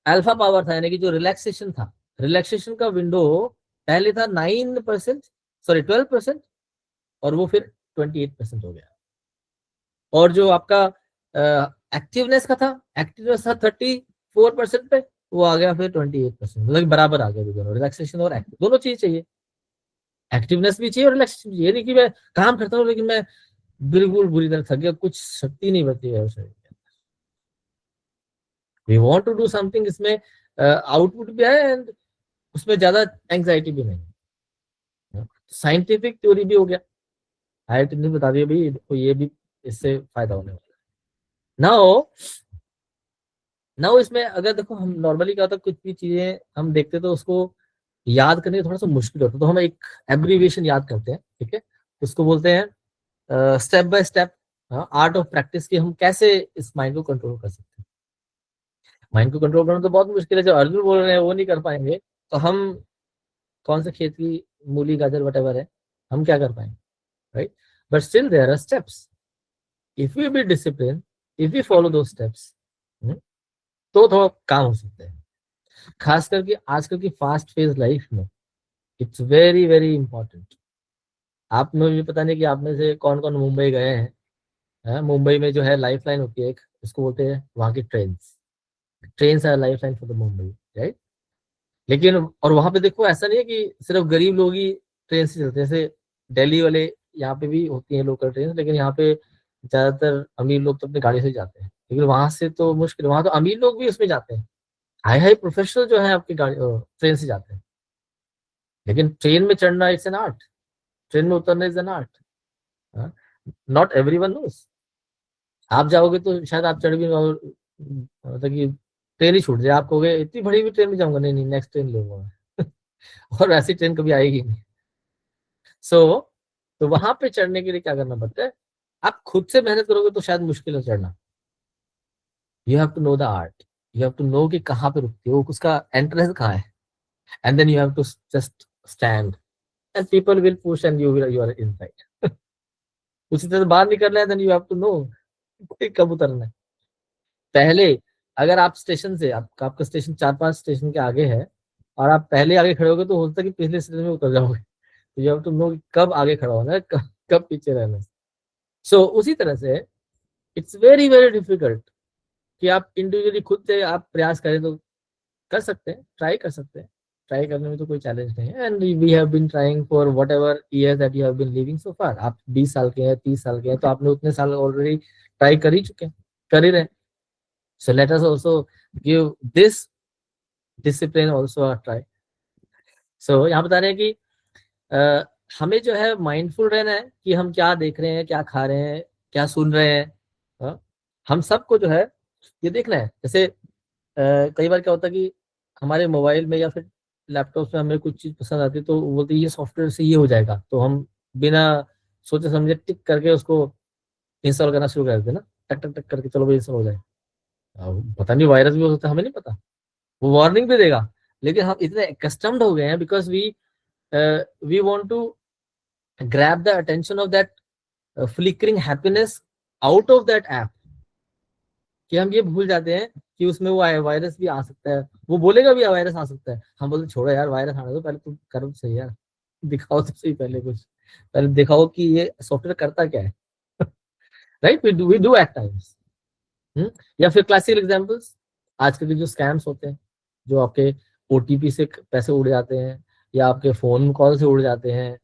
अल्फा पावर था, यानी कि जो रिलैक्सेशन था, रिलैक्सेशन का विंडो पहले था 9%, सॉरी 12%, और वो फिर 28% हो गया। और जो आपका एक्टिवनेस का था, एक्टिवनेस था 34% पे, वो आ गया फिर 28%, मतलब बराबर आ गया दोनों, रिलैक्सेशन और एक्टिव दोनों चीज चाहिए, एक्टिवनेस भी चाहिए और रिलैक्सेशन चाहिए। नहीं कि मैं काम करता हूँ लेकिन मैं बिल्कुल बुरी तरह थक गया, कुछ शक्ति नहीं बची है शरीर के अंदर। We want to do something, इसमें आउटपुट भी है एंड उसमें ज्यादा एंग्जाइटी भी नहीं। साइंटिफिक थ्योरी भी हो गया, IIT ने बता दिया भाई देखो ये भी इससे फायदा होने वाला है। नाउ इसमें अगर देखो हम नॉर्मली क्या होता है, कुछ भी चीजें हम देखते तो उसको याद करने थोड़ा सा मुश्किल होता है, तो हम एक एब्रीविएशन याद करते हैं, ठीक है, उसको बोलते हैं step by step art of practice, कि हम कैसे इस माइंड को कंट्रोल कर सकते हैं। माइंड को कंट्रोल करना तो बहुत मुश्किल है, जो अर्जुन बोल रहे हैं वो नहीं कर पाएंगे, तो हम कौन से खेत की मूली गाजर वटेवर है, हम क्या कर पाएंगे, right? But still there are steps, if we be discipline, if we follow those steps, तो थोड़ा काम हो सकते हैं। खास करके आजकल की फास्ट फेज लाइफ में इट्स वेरी वेरी इंपॉर्टेंट। आप में भी पता नहीं कि आप में से कौन कौन मुंबई गए हैं। मुंबई में जो है लाइफ लाइन होती है एक, उसको बोलते हैं वहाँ की trains our life line for the Mumbai, right? लेकिन और वहां पे देखो ऐसा नहीं है कि सिर्फ गरीब लोग ही ट्रेन से चलते हैं, जैसे दिल्ली वाले यहाँ पे भी होती हैं लोकल ट्रेन, लेकिन यहाँ पे ज्यादातर अमीर लोग तो अपनी गाड़ी से ही जाते हैं, लेकिन वहां से तो मुश्किल, वहां तो अमीर लोग भी उसमें जाते हैं, हाई हाई प्रोफेशनल जो है आपकी गाड़ी ट्रेन से जाते हैं। लेकिन ट्रेन में चढ़ना इट्स एन आर्ट, ट्रेन में उतरना is an art, not everyone knows. आप जाओगे तो शायद आप चढ़ भी मतलब कि ट्रेन ही छूट जाए, आप कहोगे इतनी बड़ी भी ट्रेन में जाऊंगा, नहीं नहीं नेक्स्ट ट्रेन लूंगा मैं और ऐसी ट्रेन कभी आएगी नहीं। तो वहां पे चढ़ने के लिए क्या करना पड़ता है, आप खुद से मेहनत करोगे तो शायद मुश्किल है चढ़ना। You have to know the art, you have to know कि कहाँ पे रुकती है वो, उसका एंट्रेंस कहाँ है, and then you have to just stand and people will push and you are inside उसी तरह बाहर निकलना है, then you have to know कब उतरना है। पहले अगर आप स्टेशन से आपका स्टेशन 4-5 स्टेशन के आगे है और आप पहले आगे खड़े होगे तो हो सकता है कि पिछले स्टेशन में उतर जाओगे, तो यू हैव टू नो कब आगे खड़ा होना है, कब पीछे रहना है। सो उसी तरह से इट्स वेरी वेरी डिफिकल्ट कि आप इंडिविजुअली खुद से आप प्रयास करें तो कर सकते हैं, ट्राई कर सकते हैं, ट्राई करने में तो कोई चैलेंज नहीं है। And we have been trying for whatever year that you have been living so far. आप 20 साल के हैं, 30 साल के हैं, तो आपने उतने साल ऑलरेडी ट्राई कर ही चुके हैं, कर ही रहे। So let us also give this discipline also a try. So यहाँ बता रहे हैं कि हमें जो है माइंडफुल रहना है कि हम क्या देख रहे हैं, क्या खा रहे हैं, क्या सुन रहे हैं। हम सबको जो है ये देखना है। जैसे कई बार क्या होता है कि हमारे मोबाइल में या फिर लैपटॉप में हमें कुछ चीज पसंद आती है, तो वो बोलते हैं ये सॉफ्टवेयर से ये हो जाएगा, तो हम बिना सोचे समझे टिक करके उसको इंस्टॉल करना शुरू कर देते हैं ना, टक टक टक करके चलो भाई इंस्टॉल हो जाए। पता नहीं वायरस भी हो सकता है, हमें नहीं पता, वो वार्निंग भी देगा, लेकिन हम इतने कस्टम्ड हो गए हैं because we want to grab the attention of that flickering happiness out of that app, कि हम ये भूल जाते हैं कि उसमें वो वायरस भी आ सकता है, वो बोलेगा भी वायरस आ सकता है, हम बोलते छोड़ो यार वायरस आने दो, पहले तुम करो तो सही यार, दिखाओ तो सही, पहले कुछ पहले दिखाओ कि ये सॉफ्टवेयर करता क्या है right? We do at times. या फिर क्लासिकल एग्जांपल्स आजकल के जो स्कैम्स होते हैं, जो आपके OTP से पैसे उड़ जाते हैं या आपके फोन कॉल से उड़ जाते हैं,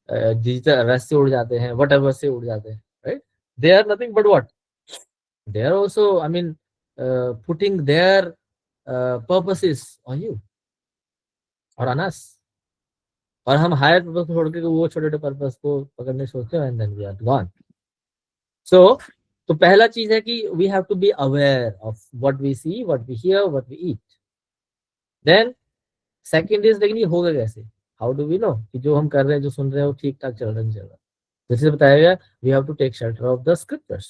डिजिटल अरेस्ट से उड़ जाते हैं, वट एवर से उड़ जाते हैं, right? They are nothing but what, they are also, I mean, putting their purposes on you or on us, और हम हायर पर्पस को छोड़ के वो छोटे छोटे पर्पस को पकड़ने सोचते हैं, and then we are gone. So तो पहला चीज है कि we have to be aware of what we see, what we hear, what we eat. Then second is, लेकिन ये होगा कैसे, how do we know कि जो हम कर रहे हैं, जो सुन रहे हैं वो ठीक ठाक चल रहा है, नहीं चल रहा? जैसे बताया गया, we have to take shelter of the scriptures,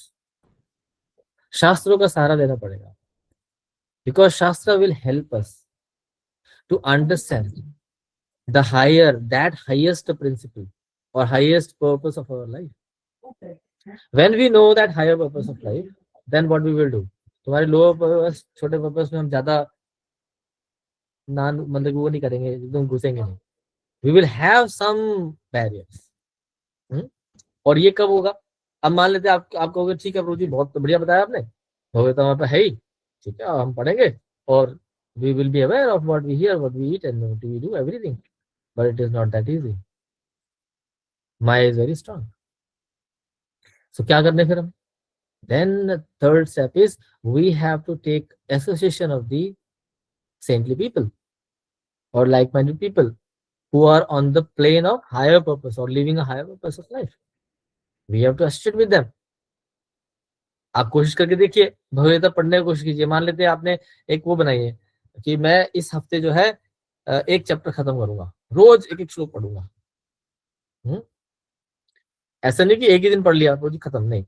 शास्त्रों का सहारा लेना पड़ेगा, because Shastra will help us to understand the highest principle or highest purpose of our life. When we know that higher purpose of life, then what we will do? तुम्हारे lower purpose, छोटे purpose में हम ज्यादा मतलब वो नहीं करेंगे, एकदम घुसेंगे नहीं। We will have some barriers. और ये कब होगा? अब मान लेते हैं आप कहोगे ठीक है प्रभु जी बहुत बढ़िया बताया आपने, होगा तो हमारे पास है ही, ठीक है हम पढ़ेंगे और we will be aware of what we hear, what we eat, and what we do everything, but it is not that easy. Maya is very strong. So क्या करने फिर हम? Then the third step is we have to take association of the saintly people. or like-minded people who are on the plane of higher purpose or living a higher purpose of life. We have to associate with them. आप कोशिश करके देखिए, भगवद गीता पढ़ने की कोशिश कीजिए। मान लेते हैं आपने एक वो बनाई है कि मैं इस हफ्ते जो है एक चैप्टर खत्म करूंगा, रोज एक एक श्लोक पढ़ूंगा। ऐसा नहीं कि एक ही दिन पढ़ लिया रोज खत्म, नहीं।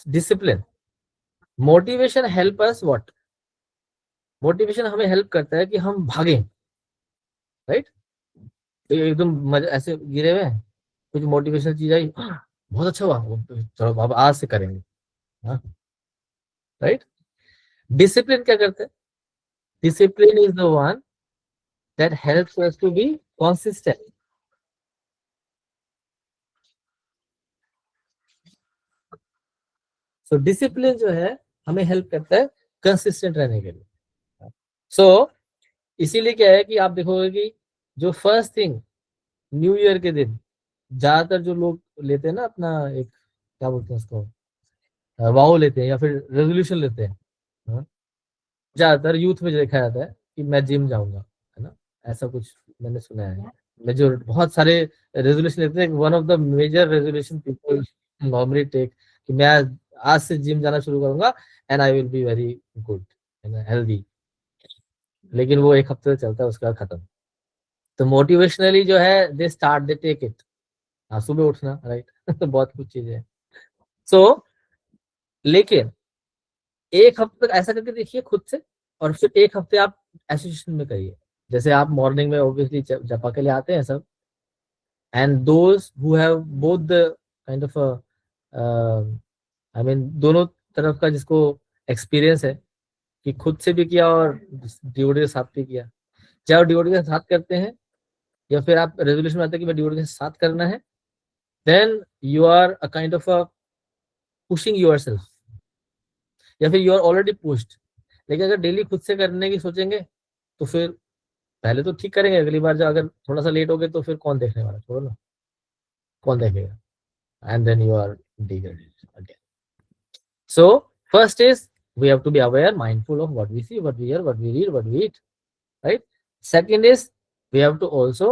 Discipline. Motivation help us what? Motivation हमें हेल्प करता है कि हम भागें, राइट? तो एकदम ऐसे गिरे हुए हैं, कुछ मोटिवेशनल चीज आई, बहुत अच्छा हुआ, चलो अब आज से करेंगे, राइट? डिसिप्लिन क्या करते हैं? Discipline is the one that helps us to be consistent. So discipline जो है हमें हेल्प करता है कंसिस्टेंट रहने के लिए। सो इसीलिए क्या है कि आप देखोगे कि जो फर्स्ट थिंग न्यू ईयर के दिन ज्यादातर जो लोग लेते हैं ना अपना एक क्या बोलते हैं उसको, वाव लेते हैं या फिर रेजोल्यूशन लेते हैं, ज्यादातर यूथ में जो देखा जाता है कि मैं जिम जाऊंगा, है ना, ऐसा कुछ मैंने सुना है। मेजर बहुत सारे रेजोल्यूशन लेते हैं। One of the major resolution people normally take कि मैं आज से जिम जाना शुरू करूंगा and I will be very good and healthy, लेकिन वो एक हफ्ते चलता है, उसके बाद खत्म। तो मोटिवेशनली जो है they start, they take it, सुबह उठना, राइट? तो बहुत कुछ चीजें हैं। सो लेकिन एक हफ्ते तक ऐसा करके देखिए खुद से, और फिर एक हफ्ते आप एसोसिएशन में करिए। जैसे आप मॉर्निंग में ऑब्वियसली जपा के लिए आते हैं सब, and those who have both the kind of I mean दोनों तरफ का जिसको एक्सपीरियंस है कि खुद से भी किया और डिवोटी के साथ भी किया, चाहे डिवोटी के साथ करते हैं या फिर आप रेजोल्यूशन में आते हैं कि मैं डिवोटी के साथ करना है, then you are a kind of pushing yourself, या फिर यू आर ऑलरेडी पुश्ड। लेकिन अगर डेली खुद से करने की सोचेंगे तो फिर पहले तो ठीक करेंगे, अगली बार जब अगर थोड़ा सा लेट हो गए तो फिर कौन देखने वाला, छोड़ो ना, कौन देखेगा, and then you are degraded again. So first is we have to be aware, mindful of what we see, what we hear, what we read, what we eat, right? Second is we have to also,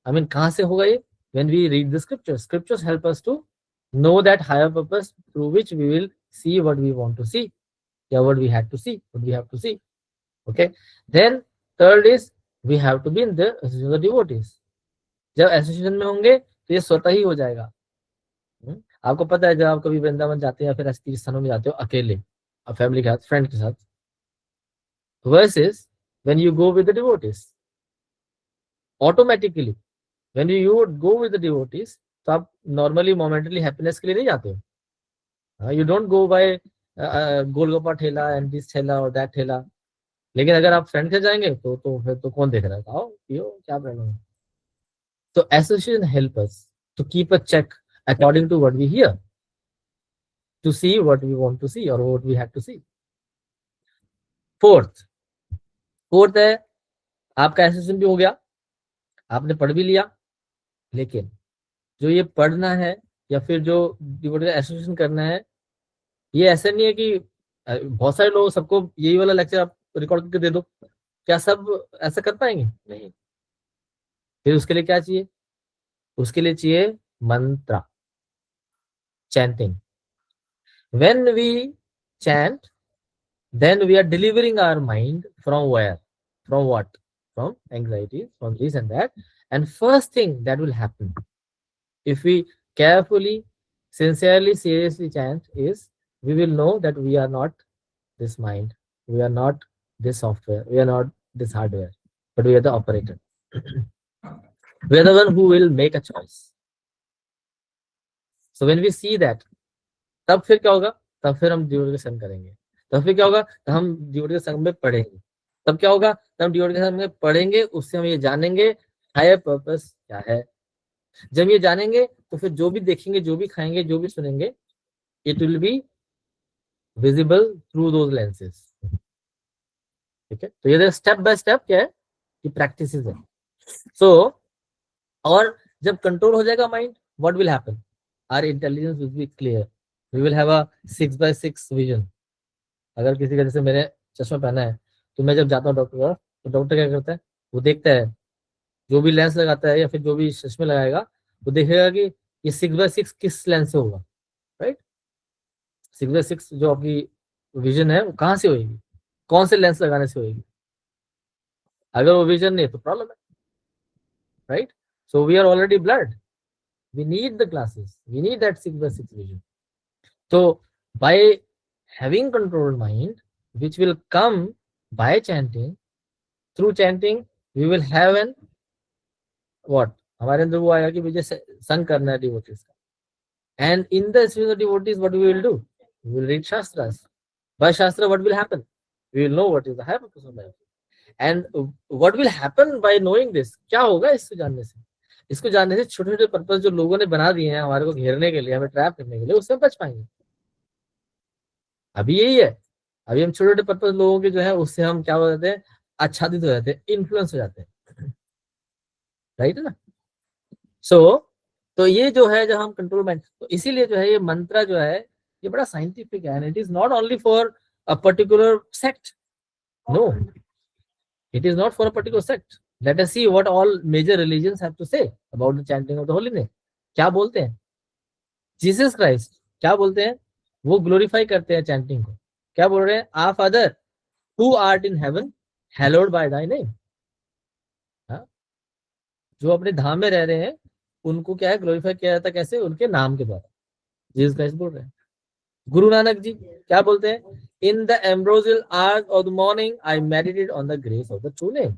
I mean, कहाँ से होगा ये? When we read the scriptures, scriptures help us to know that higher purpose through which we will see what we want to see, yeah, what we had to see, what we have to see. Okay. Then third is we have to be in the association of the devotees. जब association में होंगे तो ये स्वतः ही हो जाएगा। आपको पता है जब आप कभी वृंदावन जाते हैं या फिर ऐसे तीर्थ स्थानों में जाते हो अकेले, फैमिली के साथ, फ्रेंड के साथ, versus when you go with the devotees, automatically when you would go with the devotees, तो आप नॉर्मली मोमेंटली हैप्पीनेस के लिए नहीं जाते हो, you don't go by golgappa thela and this ठेला और दैट ठेला। लेकिन अगर आप फ्रेंड के जाएंगे तो फिर तो कौन देख रहा है, आओ पियो क्या प्रॉब्लम है। तो association help us to keep a check according to what we hear, to see what we want to see or what we have to see. Fourth है आपका एसोसिएशन भी हो गया, आपने पढ़ भी लिया, लेकिन जो ये पढ़ना है या फिर जो डिवोटी का एसोसिएशन करना है, ये ऐसा नहीं है कि बहुत सारे लोग सबको यही वाला लेक्चर आप रिकॉर्ड करके दे दो, क्या सब ऐसा कर पाएंगे? नहीं। फिर उसके लिए क्या चाहिए? उसके लिए चाहिए मंत्र, chanting. When we chant, then we are delivering our mind from where? From what? From anxiety, from this and that. And first thing that will happen, if we carefully, sincerely, seriously chant, is we will know that we are not this mind, we are not this software, we are not this hardware, but we are the operator. We are the one who will make a choice. So when we see that, तब फिर क्या होगा? तब फिर हम devotee के संग करेंगे। तब फिर क्या होगा? तो हम डिवोटी के संग में पढ़ेंगे। तब क्या होगा? तब हम डिवोटी के संग में पढ़ेंगे, उससे हम ये जानेंगे हायर पर्पस क्या है। जब ये जानेंगे तो फिर जो भी देखेंगे, जो भी खाएंगे, जो भी सुनेंगे, it will be visible through those lenses. ठीक है, तो ये स्टेप बाय स्टेप क्या है कि प्रैक्टिस है। सो और जब कंट्रोल हो जाएगा mind, what will happen? Our intelligence will be clear, we will have a 6x6 vision. अगर किसी का जैसे मेरे चश्मा पहना है तो मैं जब जाता हूँ डॉक्टर का, तो डॉक्टर क्या करता है? वो देखता है जो भी लेंस लगाता है या फिर जो भी चश्मे लगाएगा वो देखेगा कि ये 6x6 किस लेंस से होगा, राइट। 6x6 जो आपकी विजन है वो कहाँ से होगी, कौन से लेंस लगाने से होगी। अगर वो विजन नहीं है तो प्रॉब्लम है, right. So we are already blurred, we need the glasses, we need that 6x6 vision. So by having controlled mind, which will come by chanting, through chanting we will have an what, हमारे अंदर वो आएगा कि मुझे संग करना है devotees का, and in the stream of devotees what we will do, we will read shastras. By shastra what will happen, we will know what is the higher purpose of life, and what will happen by knowing this, क्या होगा इसको जानने से, इसको जानने से छोटे छोटे पर्पस जो लोगों ने बना दिए हैं हमारे को घेरने के लिए, हमें ट्रैप करने के लिए, उससे बच पाएंगे। अभी यही है, अभी हम छोटे छोटे पर्पस लोगों के जो है उससे हम क्या हो जाते हैं, आच्छादित हो जाते हैं, इन्फ्लुएंस हो जाते हैं, राइट है ना। तो ये जो है जब हम कंट्रोल माइंड, तो इसीलिए जो है ये मंत्र जो है ये बड़ा साइंटिफिक है, and it is not only for a particular sect, no, it is not for a particular sect. Let us see what all major religions have to say about the chanting of the holy name. क्या बोलते हैं, Jesus Christ क्या बोलते हैं, वो glorify करते हैं chanting को, क्या बोल रहे हैं, O father who art in heaven hallowed by thy name. जो अपने धाम में रह रहे हैं उनको क्या है, ग्लोरीफाई किया जाता है, कैसे, उनके नाम के द्वारा, जीसस क्राइस्ट बोल रहे हैं। गुरु नानक जी क्या बोलते हैं, in the ambrosial hours of the morning I meditate on the grace of the true name.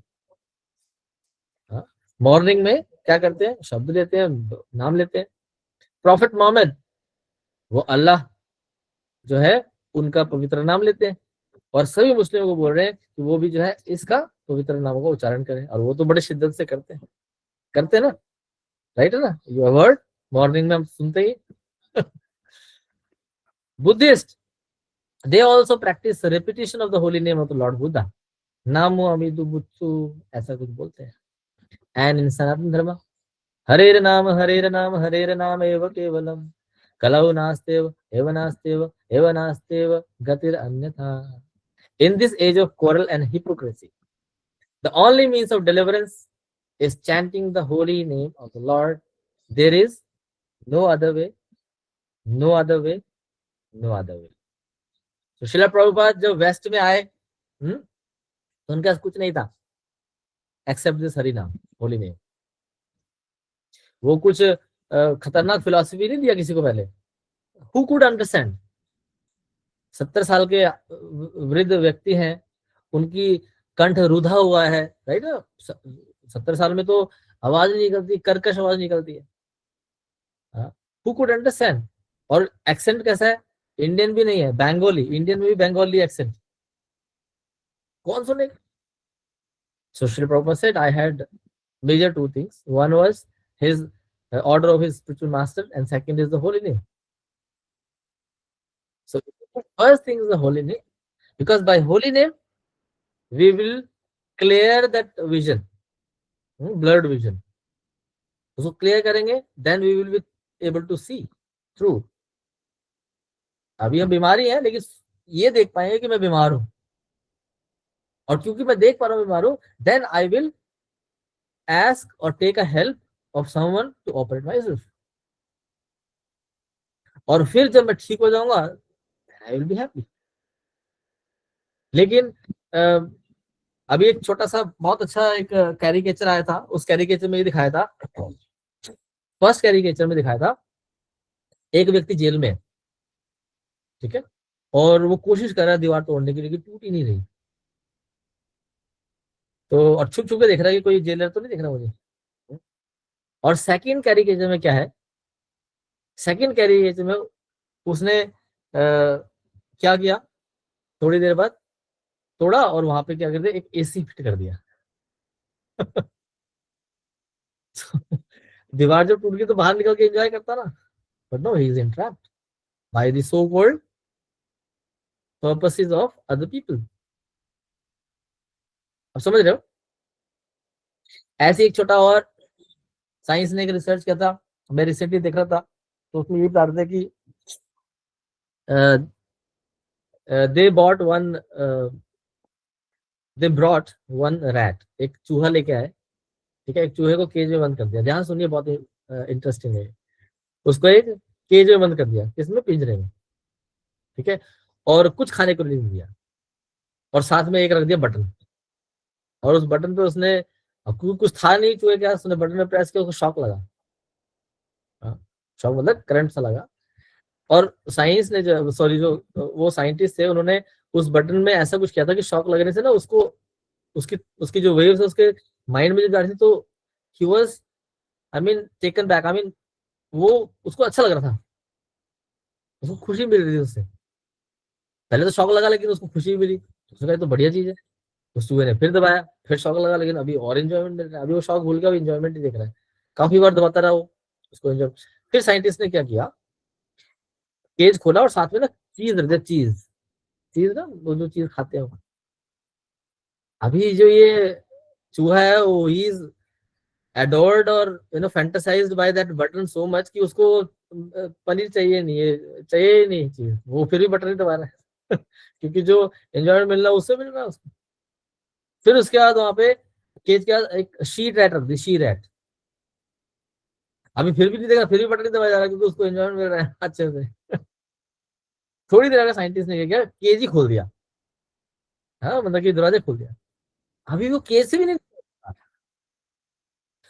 Morning में क्या करते हैं, शब्द लेते हैं, नाम लेते हैं। प्रॉफिट मोहम्मद वो अल्लाह जो है उनका पवित्र नाम लेते हैं, और सभी मुस्लिमों को बोल रहे हैं कि वो भी जो है इसका पवित्र नामों का उच्चारण करें, और वो तो बड़े शिद्दत से करते हैं ना, राइट है ना। यू हैव हर्ड, मॉर्निंग में हम सुनते ही। Buddhist they also practice repetition of the holy name of the Lord Buddha, नामो अमिदु बुत्सु, ऐसा कुछ बोलते हैं। एंड इन सनातन धर्म हरेर नाम एव केवलम कलौ नास्तेव एव नास्तेव एव नास्तेव गतिर अन्यथा। In this age of quarrel and hypocrisy, the only means of deliverance is chanting the holy name of the Lord. There is no other way, no other way, no other way. तो शिला प्रभुपाद जब waste में आए तो उनके पास कुछ नहीं था accept this Hari नाम, होली नेम। वो कुछ खतरनाक फिलॉसफी नहीं दिया किसी को पहले। हु कुड अंडरस्टैंड, 70 साल के वृद्ध व्यक्ति हैं, उनकी कंठ रुधा हुआ है, राइट। 70 साल में तो आवाज नहीं निकलती, कर्कश आवाज निकलती है। हु कुड अंडरस्टैंड, और एक्सेंट कैसा है, इंडियन भी नहीं है, बंगाली, इंडियन में भी बंगाली एक्सेंट, कौन सुनेगा। So Srila Prabhupada said, I had major two things. One was his order of his spiritual master, and second is the holy name. So first thing is the holy name, because by holy name we will clear that vision, blurred vision. उसको clear करेंगे, then we will be able to see through. अभी हम बीमारी है, लेकिन ये देख पाएंगे कि मैं बीमार हूं, और क्योंकि मैं देख पा रहा हूं बीमार हूं, then I will ask or take a help of someone to operate myself. और फिर जब मैं ठीक हो जाऊंगा I will be happy. लेकिन अभी एक छोटा सा बहुत अच्छा एक कैरिकेचर आया था, उस कैरिकेचर में ये दिखाया था, फर्स्ट कैरिकेचर में दिखाया था एक व्यक्ति जेल में, ठीक है, और वो कोशिश कर रहा है दीवार तोड़ने की, लेकिन टूट ही नहीं रही। तो और छुप छुप के देख रहा है कि कोई जेलर तो नहीं देख रहा मुझे। और सेकंड कैरिकेचर में क्या है, सेकंड कैरिकेचर में उसने क्या किया, थोड़ी देर बाद तोड़ा और वहां पे क्या कर दिया, एक एसी फिट कर दिया। दीवार जब टूट गई तो बाहर निकल के एंजॉय करता ना, but no, he is entrapped by the so called purposes of other people. अब समझ रहे हो। ऐसे एक छोटा और साइंस ने एक रिसर्च किया था, मैं रिसेंटली देख रहा था, तो उसमें ये बता रहे थे कि they brought one rat, एक चूहा लेके आए, ठीक है, एक चूहे को केज में बंद कर दिया, ध्यान सुनिए, बहुत इंटरेस्टिंग है। उसको एक केज में बंद कर दिया, किसमें, पिंजरे में, ठीक है, और कुछ खाने को नहीं दिया, और साथ में एक रख दिया बटन, और उस बटन पे उसने, कुछ था नहीं चूहे के, उसने बटन में प्रेस किया, उसको शॉक लगा, शॉक मतलब करंट सा लगा, और साइंस ने जो, सॉरी, जो वो साइंटिस्ट थे, उन्होंने उस बटन में ऐसा कुछ किया था कि शॉक लगने से ना उसको, उसकी उसकी जो वेव्स है उसके माइंड में जो जा रही थी, तो he was, I mean, taken back, I mean, वो उसको अच्छा लग रहा था, उसको खुशी मिल रही थी उससे। पहले तो शॉक लगा, लेकिन उसको खुशी मिली, उसने कहा ये तो बढ़िया चीज है। उस चूहे ने फिर दबाया, फिर शॉक लगा, लेकिन अभी और एंजॉयमेंट मिल रहा है, अभी वो शॉक भूल गया, अभी एंजॉयमेंट ही देख रहा है, काफी बार दबाता रहा वो, उसको एंजॉय। फिर साइंटिस्ट ने क्या किया, केज खोला और साथ में ना चीज रख दिया, चीज, चीज ना, वो जो चीज खाते हैं। अभी जो ये चूहा है वो इज adored और fantasized by that button so much कि उसको पनीर चाहिए नहीं है, चाहिए ही नहीं चीज, वो फिर भी बटन ही दबा रहा है क्योंकि जो एंजॉयमेंट मिल रहा है उससे मिल रहा है उसको। फिर उसके बाद वहां पे केज के बाद एक शी रैट रख दी, शी रैट, अभी फिर भी नहीं देगा, फिर भी बटन ही दबाया जा रहा है क्योंकि उसको एंजॉयमेंट मिल रहा है अच्छे से थोड़ी देर अगर साइंटिस्ट ने क्या किया, केज ही खोल दिया, हाँ, मतलब कि दरवाजे खोल दिया, अभी वो केज से भी नहीं,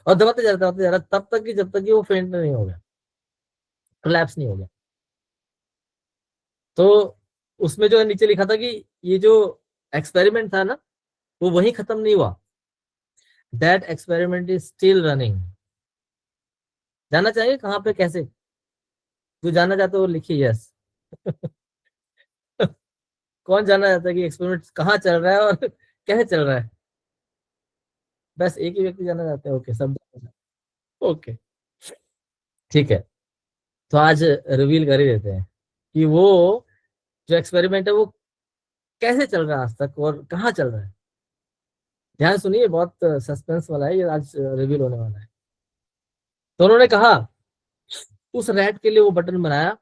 और दबाते जा रहा तब तक कि जब तक कि वो फेंट नहीं हो गया, कोलैप्स नहीं हो गया। तो उसमें जो है नीचे लिखा था कि ये जो एक्सपेरिमेंट था ना, वो वहीं खत्म नहीं हुआ, that experiment is still running. जानना चाहिए कहाँ पे, कैसे, जो जानना चाहते हो लिखिए यस कौन जानना चाहता है कि एक्सपेरिमेंट कहाँ चल रहा है और कैसे चल रहा है? बस एक ही व्यक्ति जानना चाहते हैं, ओके, सब, ओके, ठीक है। तो आज रिवील कर ही देते हैं कि वो जो एक्सपेरिमेंट है वो कैसे चल रहा है आज तक और कहाँ चल रहा है। ध्यान सुनिए, बहुत सस्पेंस वाला है ये, आज रिवील होने वाला है। तो उन्होंने कहा उस रैट के लिए वो बटन बनाया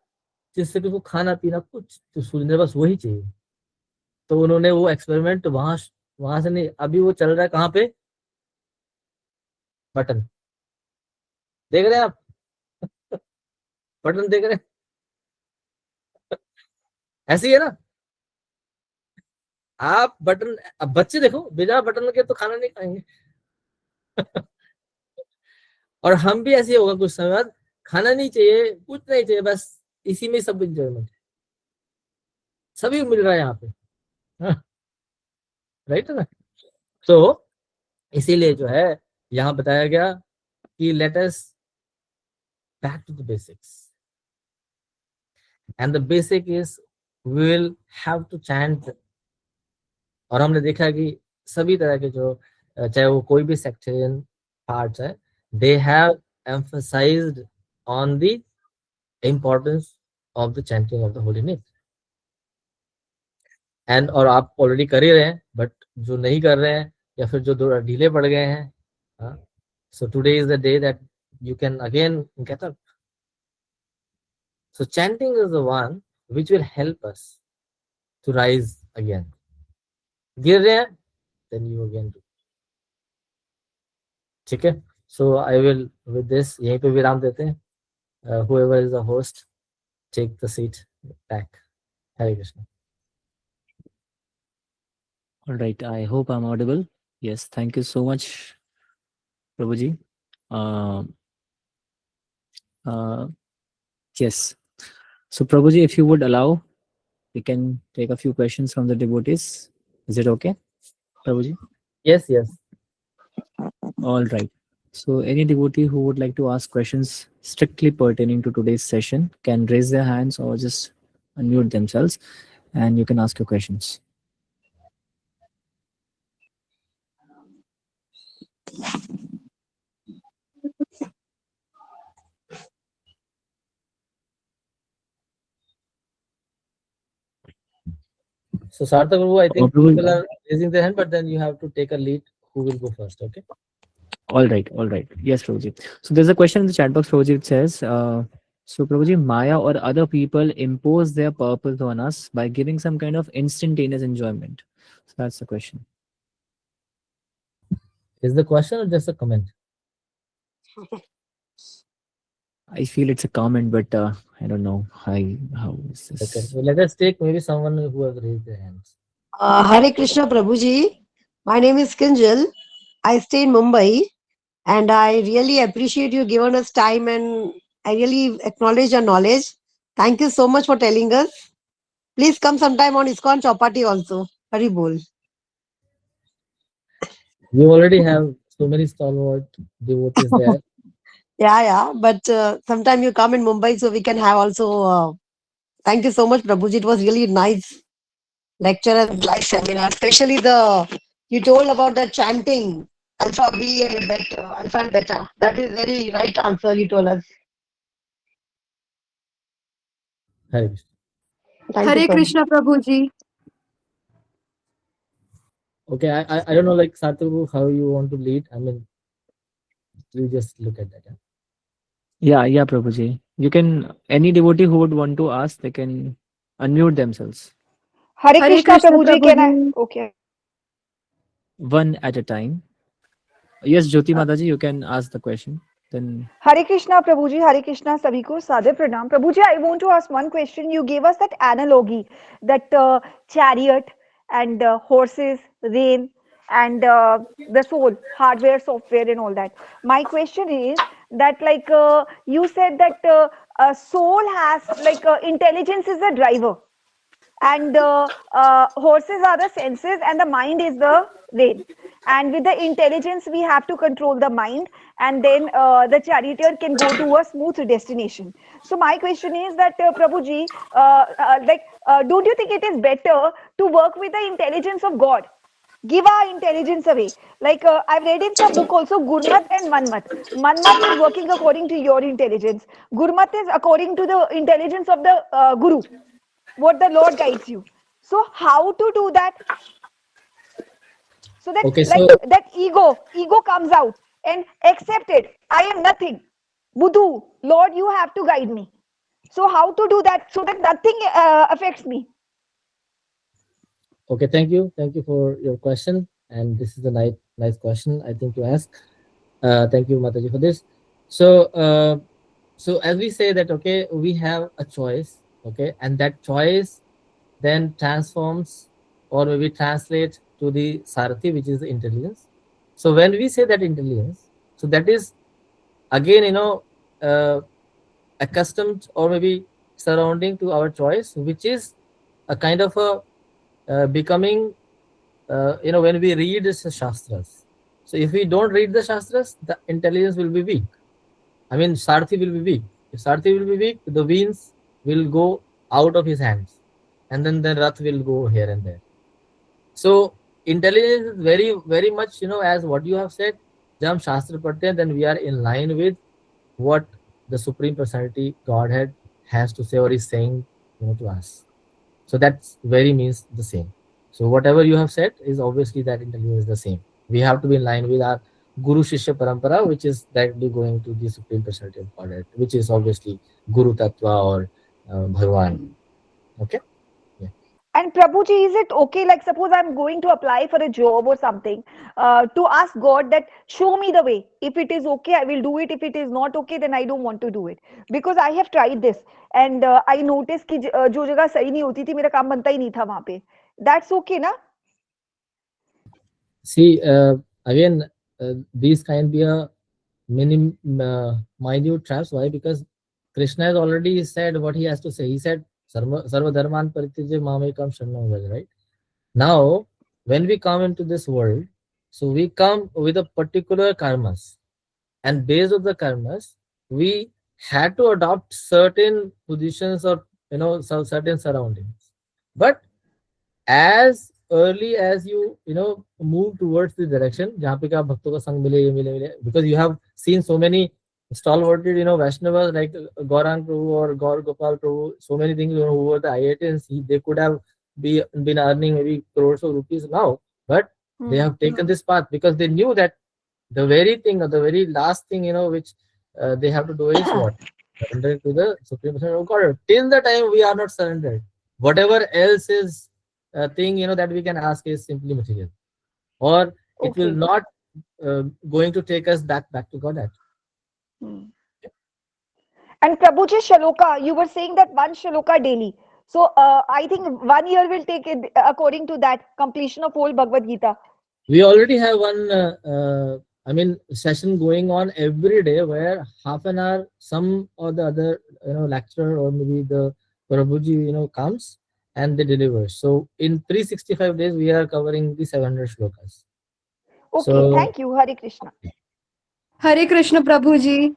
जिससे कि उसको खाना पीना कुछ तो सुनने बस वही चाहिए। तो उन्होंने वो एक्सपेरिमेंट वहां वहां से नहीं, अभी वो चल रहा है कहाँ पे, बटन, देख रहे हैं आप बटन देख रहे हैं ऐसे ही है ना, आप बटन, अब बच्चे देखो बिना बटन के तो खाना नहीं खाएंगे और हम भी ऐसे ही होगा कुछ समय बाद, खाना नहीं चाहिए, कुछ नहीं चाहिए, बस इसी में सब इंजॉयमेंट सभी मिल रहा है यहाँ पे, राइट है ना। तो इसीलिए जो है यहाँ बताया गया कि let us back to the basics, and the basic is we will have to chant. और हमने देखा कि सभी तरह के जो, चाहे वो कोई भी सेक्शन पार्ट्स है, they have emphasized on the importance of the chanting of the holy name. And और आप ऑलरेडी कर ही रहे हैं, बट जो नहीं कर रहे हैं या फिर जो ढीले पड़ गए हैं, so today is the day that you can again get up. So chanting is the one which will help us to rise again. गिर रहे हैं, then you again do. ठीक है, so I will with this यहीं पे विराम देते हैं. Whoever is the host, take the seat back. Hare Krishna. All right, I hope I'm audible. Yes, thank you so much, Prabhuji. Yes. So Prabhuji, if you would allow, we can take a few questions from the devotees. Is it okay, Prabhuji? Yes, yes. All right. So any devotee who would like to ask questions strictly pertaining to today's session can raise their hands or just unmute themselves and you can ask your questions. So Sarthak Prabhu, I think Prabhu- people are raising their hand, but then you have to take a lead. Who will go first? Okay. All right, all right. Yes, Prabhuji. So there's a question in the chat box, Prabhuji. It says, so Prabhuji, Maya or other people impose their purpose on us by giving some kind of instantaneous enjoyment. So that's the question. Is the question or just a comment? I feel it's a comment, but I don't know how is this. Okay, so let us take maybe someone who has raised their hands. Hare Krishna Prabhuji. My name is Kinjal. I stay in Mumbai, and I really appreciate you giving us time, and I really acknowledge your knowledge. Thank you so much for telling us. Please come sometime on ISKCON Chowpatty also. Hari bol. You already have so many stalwart devotees there. Yeah. But sometime you come in Mumbai, so we can have also. Thank you so much, Prabhuji. It was really nice lecture and live seminar, especially you told about the chanting alpha B and beta, alpha and beta. That is very right answer you told us. Hare Krishna. Thank you Hare so much. Krishna Prabhuji. Okay, I don't know, like Satu, how you want to lead. I mean, you just look at that. Yeah, Prabhuji. You can, any devotee who would want to ask, they can unmute themselves. Hare Hare Krishna Krishna Prabhuji, can I? Prabhuji. Okay. One at a time. Yes, Jyoti Mataji, you can ask the question. Then Hare Krishna Prabhuji, Hare Krishna sabhi ko Sadhe Pranam. Prabhuji, I want to ask one question. You gave us that analogy, that chariot and horses, rain, and the soul, hardware, software, and all that. My question is that, like, you said that a soul has, like, intelligence is the driver, and horses are the senses, and the mind is the rain. And with the intelligence, we have to control the mind, and then the charioteer can go to a smooth destination. So my question is that, Prabhuji, don't you think it is better to work with the intelligence of God? Give our intelligence away. Like, I've read in some book also, Gurmat and Manmat. Manmat is working according to your intelligence. Gurmat is according to the intelligence of the Guru, what the Lord guides you. So how to do that? So that, Okay, like, so that ego comes out and accept it. I am nothing. Buddhu, Lord, you have to guide me. So how to do that so that nothing affects me? okay, thank you for your question, and this is a nice question I think you asked. Thank you, Mataji, for this. So so as we say that, okay, we have a choice, okay, and that choice then transforms or maybe translate to the Sarathi, which is the intelligence. So when we say that intelligence, so that is again, accustomed or maybe surrounding to our choice, which is a kind of a becoming, when we read the Shastras. So if we don't read the Shastras, the intelligence will be weak. I mean, Sarthi will be weak. If Sarthi will be weak, the winds will go out of his hands, and then the Rath will go here and there. So intelligence is very, very much, as what you have said, जब हम शास्त्र पढ़ते हैं, then we are in line with what the Supreme Personality Godhead has to say or is saying, to us. So that's very means the same. So whatever you have said is obviously that intelligence is the same. We have to be in line with our Guru Shishya Parampara, which is directly going to the Supreme Personality of Godhead, which is obviously Guru Tattva or Bhagavan. Okay. And Prabhuji, is it okay, like, suppose I'm going to apply for a job or something, to ask God that show me the way. If it is okay, I will do it. If it is not okay, then I don't want to do it. Because I have tried this, and I noticed कि जो जगह सही नहीं होती थी, मेरा काम बनता ही नहीं था वहाँ पे. That's okay, na? See, again, these can be a minute traps. Why? Because Krishna has already said what he has to say. He said, Sarva dharman parityaja mamekam sharanam vraja, right? Now, when we come into this world, so we come with a particular karmas, and based on the karmas, we had to adopt certain positions or certain surroundings. But as early as you move towards the direction जहाँ पे क्या भक्तों का संग मिले ये मिले, because you have seen so many stalwarted Vaishnavas like Gaurang Prabhu or Gaur Gopal Prabhu, so many things, who were the IITs, they could have been earning maybe crores of rupees now, but they have taken this path because they knew that the very thing or the very last thing which they have to do is what? Surrender to the Supreme Personality of God. Till the time we are not surrendered, whatever else is thing that we can ask is simply material, or it will not going to take us back to Godhead. And Prabhuji Shloka, you were saying that one Shloka daily. So I think 1 year will take it according to that completion of whole Bhagavad Gita. We already have one session going on every day where half an hour some or the other lecturer or maybe the Prabhuji comes and they deliver. So in 365 days we are covering the 700 shlokas. Okay, So thank you. Hare Krishna. Hare Krishna, Prabhuji.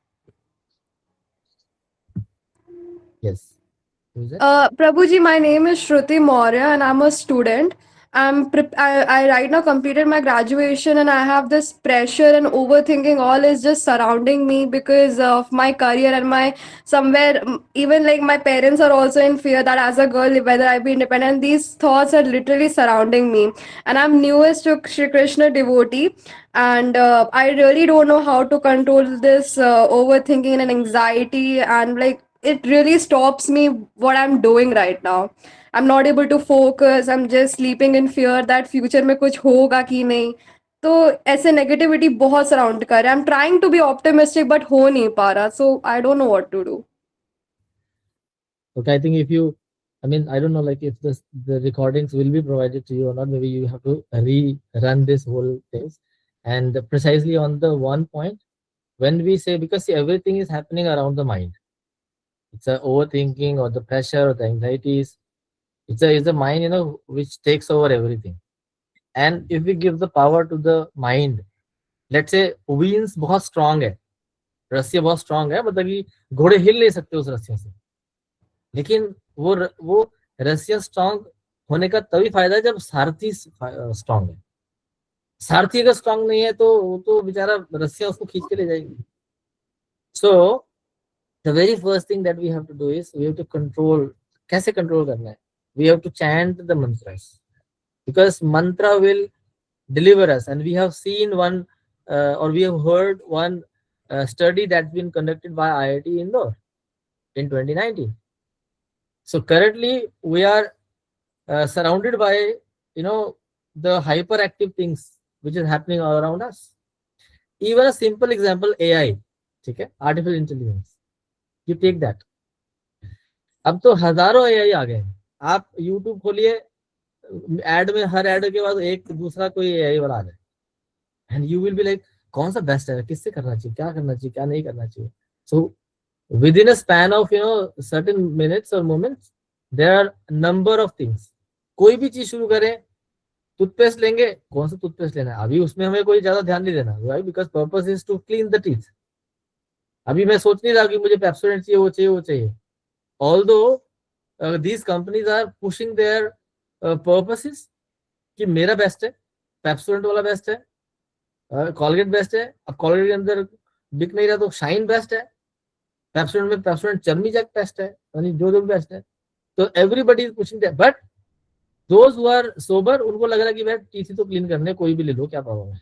yes. Who is it? Prabhuji, my name is Shruti Maurya and I'm a student. I right now completed my graduation and I have this pressure and overthinking all is just surrounding me because of my career and my somewhere even like my parents are also in fear that as a girl whether I be independent. These thoughts are literally surrounding me and I'm newest to Shri Krishna devotee and I really don't know how to control this overthinking and anxiety and like it really stops me what I'm doing right now. I'm not able to focus. I'm just sleeping in fear that future में कुछ होगा कि नहीं. तो ऐसे negativity बहुत surround कर रहा है. I'm trying to be optimistic but हो नहीं पा रहा. So I don't know what to do. Okay, I think if you, I don't know, like if the recordings will be provided to you or not, maybe you have to rerun this whole thing. And precisely on the one point, when we say, because see, everything is happening around the mind. It's a overthinking or the pressure or the anxieties. It's a mind, which takes over everything. And if we give the power to the mind, let's say winds बहुत strong है, रस्सियाँ बहुत strong है, मतलब कि घोड़े हिल नहीं सकते उस रस्सियों से. लेकिन वो रस्सियाँ स्ट्रांग होने का तभी फायदा है जब सारथी स्ट्रांग है. सारथी अगर स्ट्रांग नहीं है तो बेचारा रस्सियाँ उसको खींच के ले जाएगी. So the very first thing that we have to do is we have to control. कैसे control करना है? We have to chant the mantras because mantra will deliver us. And we have seen one or we have heard one study that's been conducted by IIT Indore in 2019. So currently we are surrounded by the hyperactive things which is happening all around us. Even a simple example, AI, okay, artificial intelligence. You take that. अब तो हजारों AI आ गए. आप YouTube खोलिए, add में हर add के बाद एक दूसरा कोई AI वाला आ जाए. And you will be like, कौन सा बेस्ट है, किससे करना चाहिए, क्या करना चाहिए, क्या नहीं करना चाहिए. So within a span of certain minutes or moments, there are number of things. कोई भी चीज शुरू करें, टूथपेस्ट लेंगे, कौन सा टूथपेस्ट लेना है, अभी उसमें हमें कोई ज्यादा ध्यान नहीं देना, right? Because purpose is to clean the teeth. अभी मैं सोच नहीं रहा कि मुझे पेप्सोडेंट चाहिए, वो चाहिए, वो चाहिए. Although these companies are pushing their purposes कि मेरा बेस्ट है, पेप्सोडेंट वाला बेस्ट है, कॉलगेट बेस्ट है. अब कॉलगेट के अंदर बिक नहीं रहा तो शाइन बेस्ट है, पेप्सोडेंट में पेप्सोडेंट चर्मी जैक बेस्ट है, यानी जो भी बेस्ट है. तो everybody is pushing that. But those who are sober, उनको लग रहा है कि भाई टीथ तो क्लीन करने, कोई भी ले लो, क्या प्रॉब्लम है,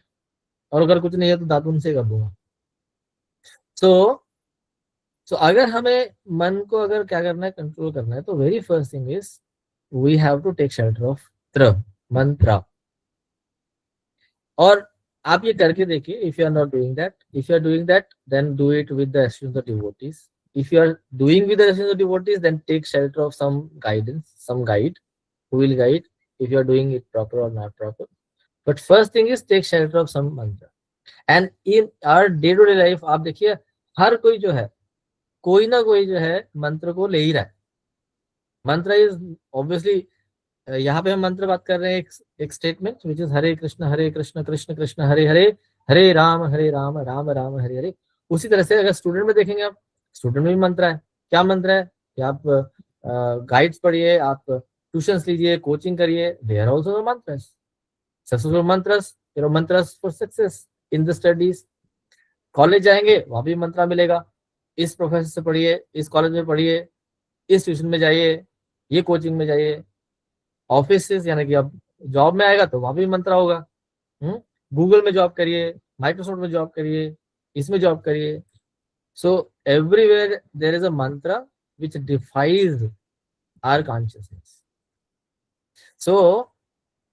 और अगर कुछ नहीं है तो दातुन से कर दूंगा. सो अगर हमें मन को अगर क्या करना है, कंट्रोल करना है, तो very first thing is we have to take shelter of mantra. और आप ये करके देखिए. If you are not doing that, if you are doing that, then do it with the essence of devotees. If you are doing with the essence of devotees, then take shelter of some guidance, some guide who will guide if you are doing it proper or not proper. But first thing is take shelter of some mantra. And in our day-to-day life, आप देखिए हर कोई जो है, कोई ना कोई जो है मंत्र को ले ही रहा है. मंत्र इज ऑब्वियसली, यहाँ पे हम मंत्र बात कर रहे हैं एक स्टेटमेंट विच इज हरे कृष्ण कृष्ण कृष्ण हरे हरे, हरे राम राम राम हरे हरे. उसी तरह से अगर स्टूडेंट में देखेंगे आप, स्टूडेंट में भी मंत्र है. क्या मंत्र है कि आप गाइड्स पढ़िए, आप ट्यूशंस लीजिए, कोचिंग करिए, there also the mantras, successful mantras, mantras for success in the studies. College जाएंगे, वहां भी मंत्र मिलेगा. इस प्रोफेसर से पढ़िए, इस कॉलेज में पढ़िए, इस ट्यूशन में जाइए, ये कोचिंग में जाइए. ऑफिस यानी कि अब जॉब में आएगा तो वहां भी मंत्र होगा. गूगल में जॉब करिए, माइक्रोसॉफ्ट में जॉब करिए, इसमें जॉब करिए. So everywhere there is a mantra which defies our consciousness. So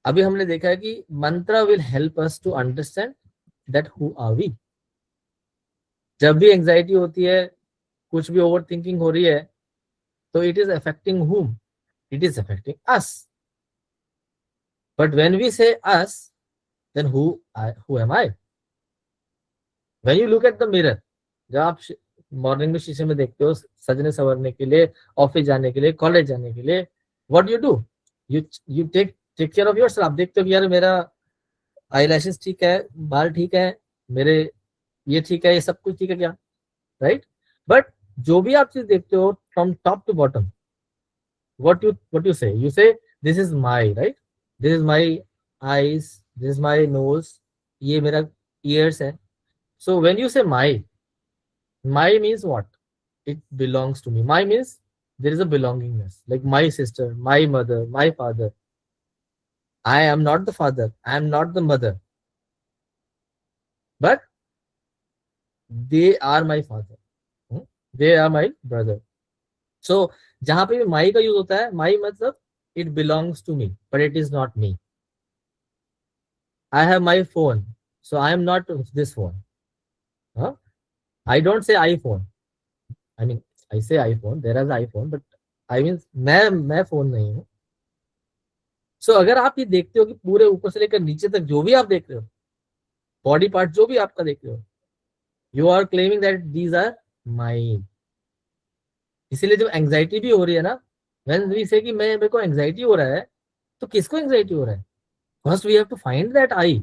अभी हमने देखा है कि mantra will help us to understand that who are we. जब भी एंजाइटी होती है, कुछ भी ओवर थिंकिंग हो रही है, तो it is affecting whom? It is affecting us. But when we say us, then who am I? When you look at the mirror, जब आप मॉर्निंग में शीशे में देखते हो सजने संवरने के लिए, ऑफिस जाने के लिए, कॉलेज जाने के लिए, what do you do? You take care of yourself. आप देखते हो कि यार मेरा आईलैशेस ठीक है, बाल ठीक है, मेरे ये ठीक है, ये सब कुछ ठीक है क्या, राइट? बट जो भी आप चीज देखते हो from top to bottom, what you say? You say this is my, right? This is my eyes, this is my nose, ये मेरा ears है. So when you say my means what? It belongs to me. My means there is a belongingness, like my sister, my mother, my father. I am not the father, I am not the mother, but they are my father, they are my brother. So जहां पे भी माई का use होता है, my मतलब it belongs to me but it is not me. I have my phone, so I am not this phone. I don't say I phone, I mean I say I phone, there is I phone, but I mean मैं phone नहीं हूं. सो अगर आप ये देखते हो कि पूरे ऊपर से लेकर नीचे तक जो भी आप देख रहे हो, बॉडी पार्ट जो भी आपका देख रहे हो, you are claiming that these are my. इसीलिए जब एंजाइटी भी हो रही है ना, व्हेन वी से कि मेरे को एंजाइटी हो रहा है, तो किसको एंजाइटी हो रहा है? First we have to find that I,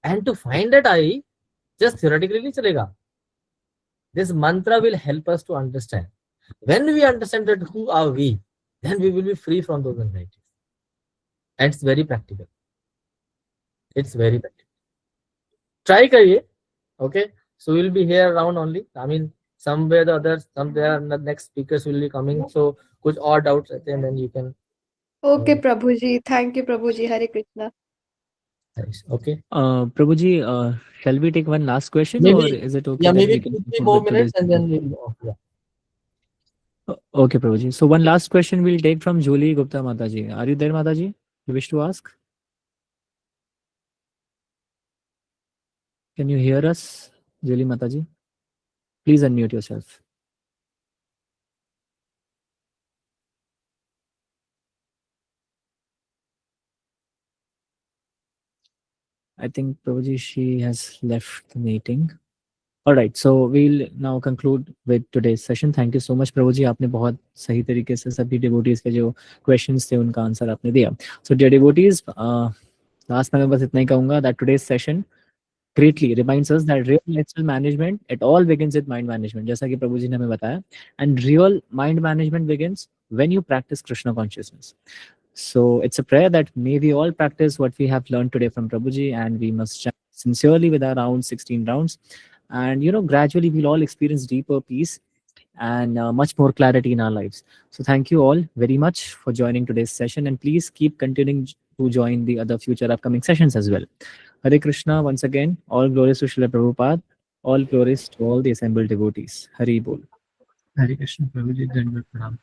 and to find that I just theoretically नहीं चलेगा. This mantra will help us to understand. When we understand that who are we, then we will be free from those anxieties. And it's very practical, it's very practical. Try करिए. Okay, so will be here around only. I mean somewhere the others, somewhere the next speakers will be coming, so kuch और doubts रहते हैं, then you can. Okay, Prabhuji. Thank you, Prabhuji. Hare Krishna. Okay. Prabhuji, shall we take one last question, maybe, or is it okay? Yeah, maybe we can 2-3 more minutes and then we'll go. Yeah. Okay, Prabhuji. So one last question we'll take from Julie Gupta Mataji. Are you there, Mataji? You wish to ask? Can you hear us, Julie Mataji? Please unmute yourself. I think Prabhuji, she has left the meeting. All right, so we'll now conclude with today's session. Thank you so much, Prabhuji. आपने बहुत सही तरीके से सभी devotees के जो questions थे उनका आंसर आपने दिया. So dear devotees, last में मैं बस इतना ही कहूँगा that today's session greatly reminds us that real lifestyle management, it all begins with mind management, जैसा कि प्रभु जी ने हमें बताया. And real mind management begins when you practice Krishna consciousness. So it's a prayer that may we all practice what we have learned today from Prabhuji, and we must chant sincerely with our round 16 rounds. And gradually we'll all experience deeper peace and much more clarity in our lives. So thank you all very much for joining today's session, and please keep continuing to join the other future upcoming sessions as well. Hare Krishna once again. All glories to Srila Prabhupada. All glories to all the assembled devotees. Hari Bol. Hare Krishna, Prabhuji, Dandavat Pranam.